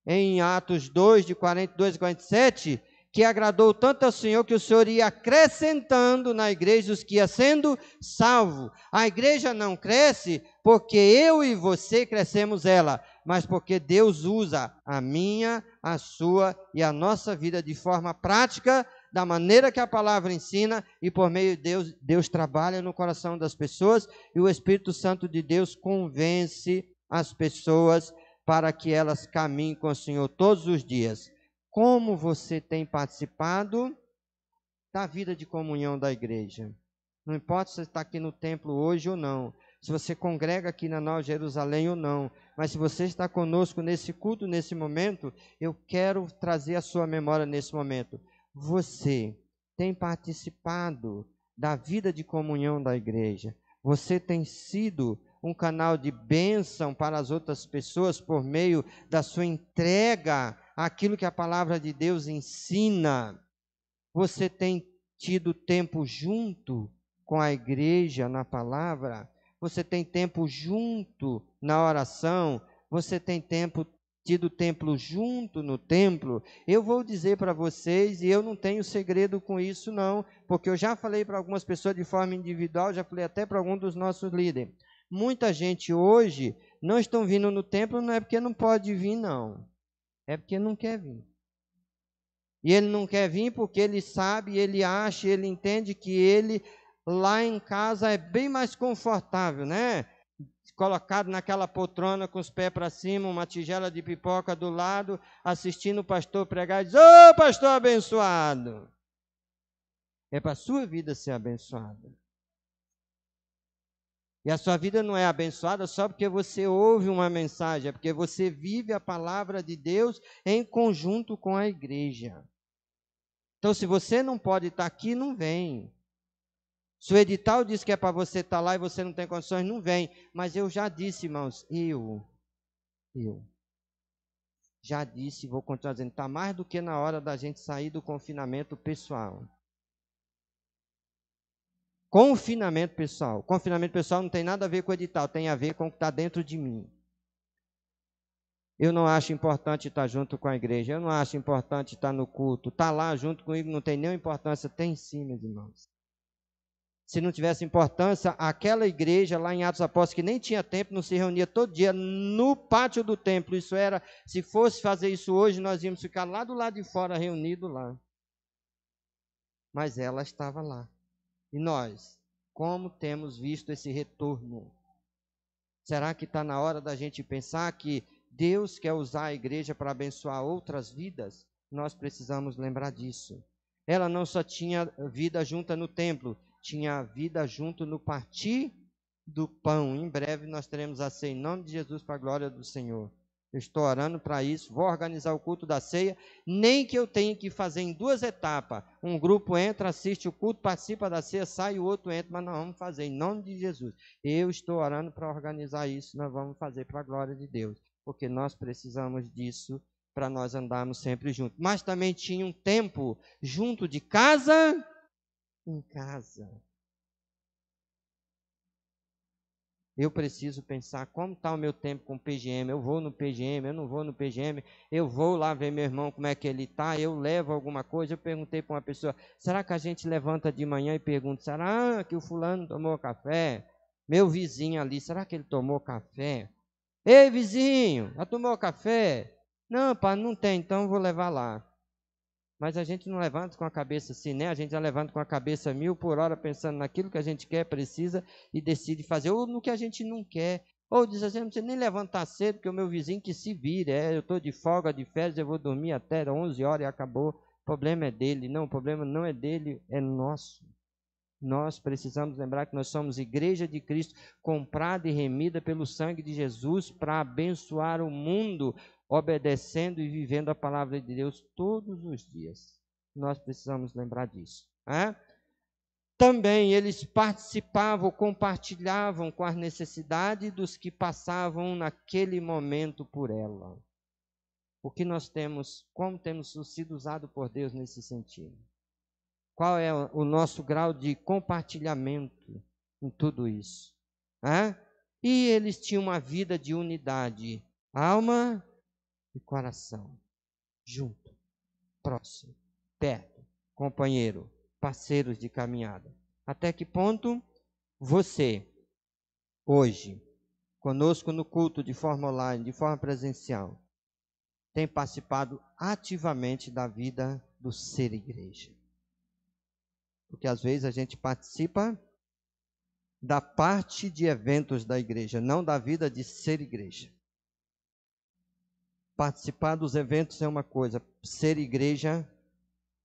em Atos 2, de 42 e 47, que agradou tanto ao Senhor que o Senhor ia acrescentando na igreja os que ia sendo salvo. A igreja não cresce porque eu e você crescemos ela, mas porque Deus usa a minha, a sua e a nossa vida de forma prática da maneira que a palavra ensina, e por meio de Deus, Deus trabalha no coração das pessoas, e o Espírito Santo de Deus convence as pessoas para que elas caminhem com o Senhor todos os dias. Como você tem participado da vida de comunhão da igreja? Não importa se você está aqui no templo hoje ou não, se você congrega aqui na Nova Jerusalém ou não, mas se você está conosco nesse culto, nesse momento, eu quero trazer a sua memória nesse momento. Você tem participado da vida de comunhão da igreja? Você tem sido um canal de bênção para as outras pessoas por meio da sua entrega àquilo que a palavra de Deus ensina? Você tem tido tempo junto com a igreja na palavra? Você tem tempo junto na oração? Você tem tido tempo junto no templo? Eu vou dizer para vocês, e eu não tenho segredo com isso não, porque eu já falei para algumas pessoas de forma individual, já falei até para algum dos nossos líderes. Muita gente hoje não estão vindo no templo, não é porque não pode vir não, é porque não quer vir. E ele não quer vir porque ele sabe, ele acha, ele entende que ele lá em casa é bem mais confortável, né? Colocado naquela poltrona com os pés para cima, uma tigela de pipoca do lado, assistindo o pastor pregar e diz: ô pastor abençoado! É para a sua vida ser abençoada. E a sua vida não é abençoada só porque você ouve uma mensagem, é porque você vive a palavra de Deus em conjunto com a igreja. Então, se você não pode estar aqui, não vem. Se o edital diz que é para você estar lá e você não tem condições, não vem. Mas eu já disse, irmãos, eu já disse, vou continuar dizendo, está mais do que na hora da gente sair do confinamento pessoal. Confinamento pessoal. Confinamento pessoal não tem nada a ver com o edital, tem a ver com o que está dentro de mim. Eu não acho importante estar junto com a igreja, eu não acho importante estar no culto. Estar lá junto comigo não tem nenhuma importância, tem sim, meus irmãos. Se não tivesse importância, aquela igreja lá em Atos Apóstolos, que nem tinha templo, não se reunia todo dia no pátio do templo. Isso era, se fosse fazer isso hoje, nós íamos ficar lá do lado de fora, reunidos lá. Mas ela estava lá. E nós, como temos visto esse retorno? Será que está na hora da gente pensar que Deus quer usar a igreja para abençoar outras vidas? Nós precisamos lembrar disso. Ela não só tinha vida junta no templo, tinha vida junto no partir do pão. Em breve nós teremos a ceia em nome de Jesus para a glória do Senhor. Eu estou orando para isso, vou organizar o culto da ceia, nem que eu tenha que fazer em 2 etapas. Um grupo entra, assiste o culto, participa da ceia, sai, o outro entra, mas nós vamos fazer em nome de Jesus. Eu estou orando para organizar isso, nós vamos fazer para a glória de Deus, porque nós precisamos disso para nós andarmos sempre juntos. Mas também tinha um tempo junto de casa em casa. Eu preciso pensar como está o meu tempo com o PGM. Eu vou no PGM, eu não vou no PGM. Eu vou lá ver meu irmão como é que ele está. Eu levo alguma coisa. Eu perguntei para uma pessoa, será que a gente levanta de manhã e pergunta, será que o fulano tomou café? Meu vizinho ali, será que ele tomou café? Ei, vizinho, já tomou café? Não, pá, não tem, então eu vou levar lá. Mas a gente não levanta com a cabeça assim, né? A gente já levanta com a cabeça 1000 por hora, pensando naquilo que a gente quer, precisa, e decide fazer, ou no que a gente não quer. Ou diz assim, não precisa nem levantar cedo, porque o meu vizinho que se vire, eu estou de folga, de férias, eu vou dormir até 11 horas e acabou. O problema é dele. Não, o problema não é dele, é nosso. Nós precisamos lembrar que nós somos igreja de Cristo, comprada e remida pelo sangue de Jesus, para abençoar o mundo, obedecendo e vivendo a palavra de Deus todos os dias. Nós precisamos lembrar disso. Também eles participavam, compartilhavam com as necessidades dos que passavam naquele momento por ela. O que nós temos, como temos sido usados por Deus nesse sentido? Qual é o nosso grau de compartilhamento em tudo isso? E eles tinham uma vida de unidade, alma e coração, junto, próximo, perto, companheiro, parceiros de caminhada. Até que ponto você, hoje, conosco no culto de forma online, de forma presencial, tem participado ativamente da vida do ser igreja? Porque às vezes a gente participa da parte de eventos da igreja, não da vida de ser igreja. Participar dos eventos é uma coisa, ser igreja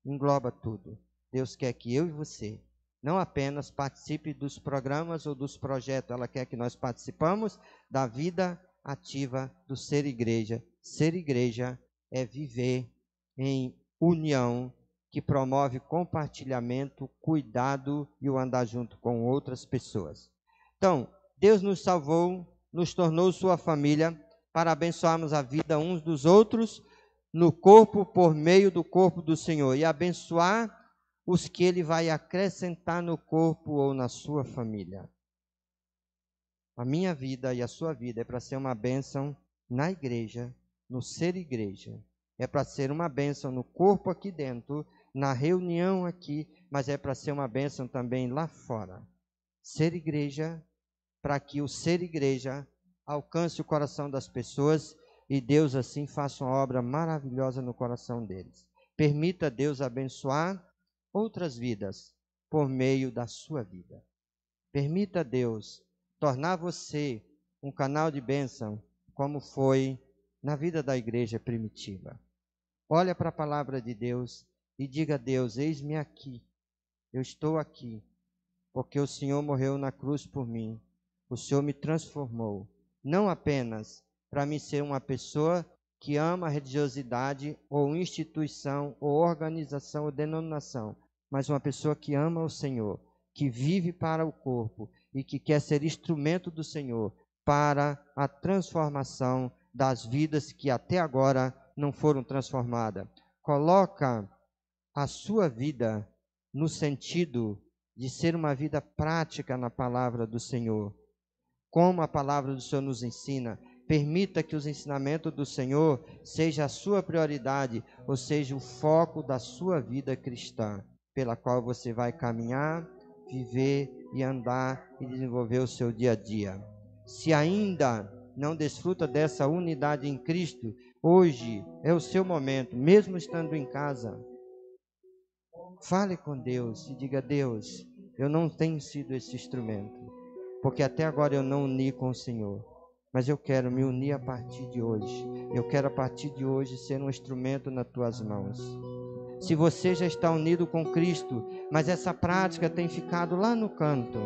engloba tudo. Deus quer que eu e você não apenas participe dos programas ou dos projetos, ela quer que nós participamos da vida ativa do ser igreja. Ser igreja é viver em união, que promove compartilhamento, cuidado e o andar junto com outras pessoas. Então, Deus nos salvou, nos tornou sua família, para abençoarmos a vida uns dos outros no corpo, por meio do corpo do Senhor, e abençoar os que Ele vai acrescentar no corpo ou na sua família. A minha vida e a sua vida é para ser uma bênção na igreja, no ser igreja. É para ser uma bênção no corpo aqui dentro, na reunião aqui, mas é para ser uma bênção também lá fora. Ser igreja, para que o ser igreja alcance o coração das pessoas e Deus assim faça uma obra maravilhosa no coração deles. Permita Deus abençoar outras vidas por meio da sua vida. Permita Deus tornar você um canal de bênção, como foi na vida da igreja primitiva. Olha para a palavra de Deus e diga a Deus: eis-me aqui, eu estou aqui, porque o Senhor morreu na cruz por mim, o Senhor me transformou, não apenas para mim ser uma pessoa que ama a religiosidade, ou instituição, ou organização, ou denominação, mas uma pessoa que ama o Senhor, que vive para o corpo e que quer ser instrumento do Senhor para a transformação das vidas que até agora não foram transformadas. Coloca a sua vida no sentido de ser uma vida prática na palavra do Senhor. Como a palavra do Senhor nos ensina, permita que os ensinamentos do Senhor seja a sua prioridade, ou seja, o foco da sua vida cristã, pela qual você vai caminhar, viver e andar e desenvolver o seu dia a dia. Se ainda não desfruta dessa unidade em Cristo, hoje é o seu momento, mesmo estando em casa. Fale com Deus e diga: Deus, eu não tenho sido esse instrumento, porque até agora eu não uni com o Senhor, mas eu quero me unir a partir de hoje. Eu quero a partir de hoje ser um instrumento nas tuas mãos. Se você já está unido com Cristo, mas essa prática tem ficado lá no canto,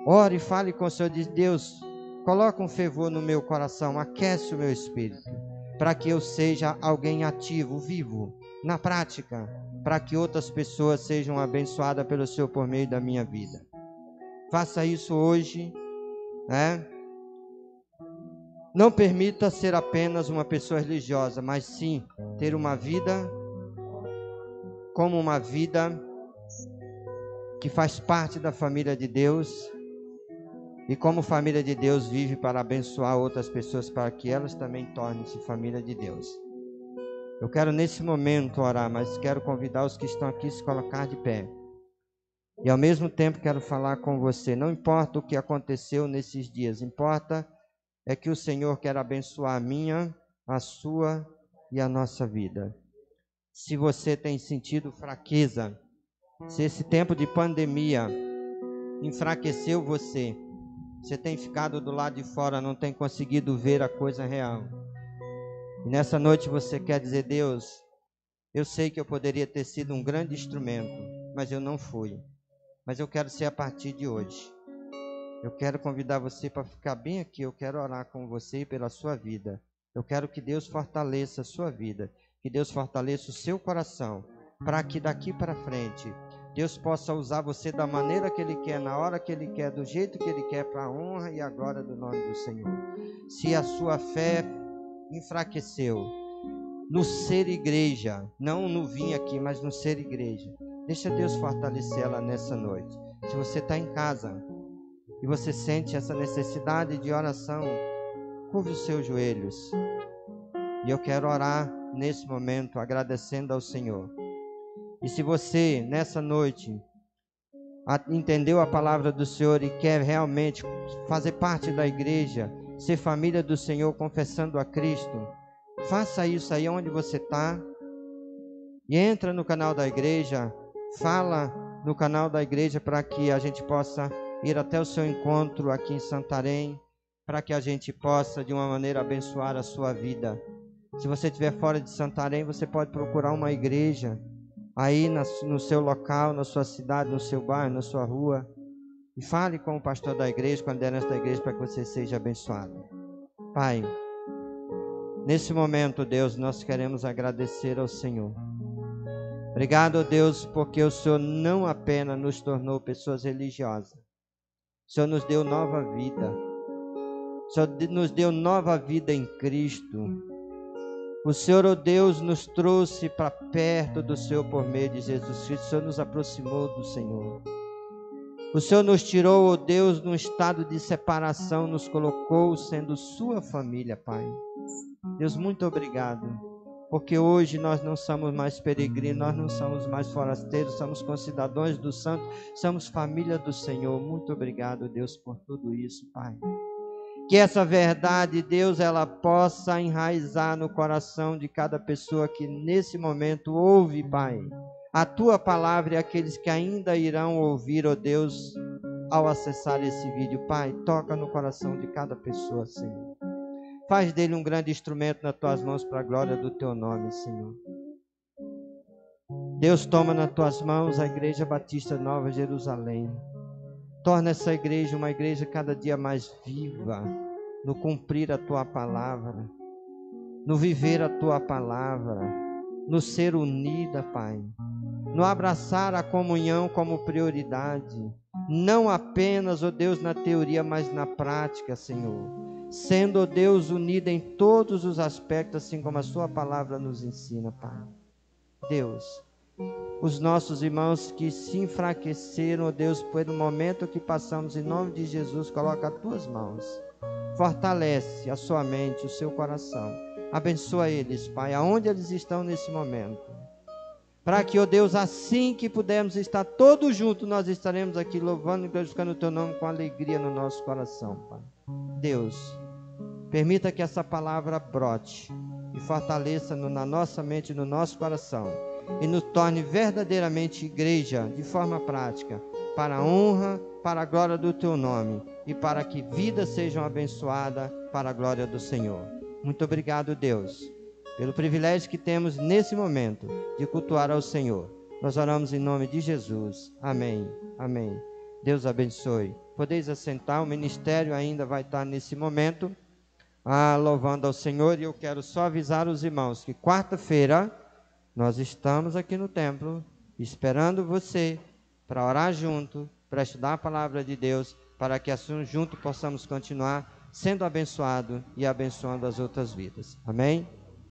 ore e fale com o Senhor, diz: Deus, coloca um fervor no meu coração, aquece o meu espírito, para que eu seja alguém ativo, vivo, na prática, para que outras pessoas sejam abençoadas pelo Senhor por meio da minha vida. Faça isso hoje, né? Não permita ser apenas uma pessoa religiosa, mas sim ter uma vida como uma vida que faz parte da família de Deus, e como família de Deus vive para abençoar outras pessoas, para que elas também tornem-se família de Deus. Eu quero nesse momento orar, mas quero convidar os que estão aqui a se colocar de pé. E ao mesmo tempo quero falar com você. Não importa o que aconteceu nesses dias, importa é que o Senhor quer abençoar a minha, a sua e a nossa vida. Se você tem sentido fraqueza, se esse tempo de pandemia enfraqueceu você, você tem ficado do lado de fora, não tem conseguido ver a coisa real. E nessa noite você quer dizer: Deus, eu sei que eu poderia ter sido um grande instrumento, mas eu não fui. Mas eu quero ser a partir de hoje. Eu quero convidar você para ficar bem aqui. Eu quero orar com você e pela sua vida. Eu quero que Deus fortaleça a sua vida, que Deus fortaleça o seu coração, para que daqui para frente Deus possa usar você da maneira que Ele quer, na hora que Ele quer, do jeito que Ele quer, para a honra e a glória do nome do Senhor. Se a sua fé enfraqueceu no ser igreja, não no vir aqui, mas no ser igreja, deixa Deus fortalecer ela nessa noite. Se você está em casa e você sente essa necessidade de oração, curve os seus joelhos. E eu quero orar nesse momento, agradecendo ao Senhor. E se você, nessa noite, entendeu a palavra do Senhor e quer realmente fazer parte da igreja, ser família do Senhor, confessando a Cristo, faça isso aí onde você está. E entra no canal da igreja, fala no canal da igreja, para que a gente possa ir até o seu encontro aqui em Santarém, para que a gente possa de uma maneira abençoar a sua vida. Se você estiver fora de Santarém, você pode procurar uma igreja aí no seu local, na sua cidade, no seu bairro, na sua rua, e fale com o pastor da igreja, quando der nesta igreja, para que você seja abençoado. Pai, nesse momento, Deus, nós queremos agradecer ao Senhor. Obrigado, Deus, porque o Senhor não apenas nos tornou pessoas religiosas, o Senhor nos deu nova vida, o Senhor nos deu nova vida em Cristo. O Senhor, ó Deus, nos trouxe para perto do Senhor por meio de Jesus Cristo. O Senhor nos aproximou do Senhor. O Senhor nos tirou, ó Deus, num estado de separação, nos colocou sendo sua família, Pai. Deus, muito obrigado, porque hoje nós não somos mais peregrinos, nós não somos mais forasteiros, somos concidadãos do Santo, somos família do Senhor. Muito obrigado, Deus, por tudo isso, Pai. Que essa verdade, Deus, ela possa enraizar no coração de cada pessoa que nesse momento ouve, Pai, a Tua palavra, e aqueles que ainda irão ouvir, ó Deus, ao acessar esse vídeo. Pai, toca no coração de cada pessoa, Senhor. Faz dele um grande instrumento nas Tuas mãos para a glória do Teu nome, Senhor. Deus, toma nas Tuas mãos a Igreja Batista Nova Jerusalém. Torna essa igreja uma igreja cada dia mais viva, no cumprir a Tua palavra, no viver a Tua palavra, no ser unida, Pai, no abraçar a comunhão como prioridade, não apenas, ó Deus, na teoria, mas na prática, Senhor, sendo, ó Deus, unida em todos os aspectos, assim como a Sua palavra nos ensina, Pai. Deus, os nossos irmãos que se enfraqueceram, ó Deus, pelo momento que passamos, em nome de Jesus, coloca as Tuas mãos, fortalece a sua mente, o seu coração, abençoa eles, Pai, aonde eles estão nesse momento, para que, ó Deus, assim que pudermos estar todos juntos, nós estaremos aqui louvando e glorificando o Teu nome com alegria no nosso coração, Pai. Deus, permita que essa palavra brote e fortaleça na nossa mente e no nosso coração, e nos torne verdadeiramente igreja de forma prática, para a honra, para a glória do Teu nome, e para que vidas sejam abençoadas para a glória do Senhor. Muito obrigado, Deus, pelo privilégio que temos nesse momento de cultuar ao Senhor. Nós oramos em nome de Jesus. Amém. Amém. Deus abençoe. Podeis assentar, o ministério ainda vai estar nesse momento louvando ao Senhor, e eu quero só avisar os irmãos que quarta-feira nós estamos aqui no templo esperando você para orar junto, para estudar a palavra de Deus, para que assim junto possamos continuar sendo abençoados e abençoando as outras vidas. Amém?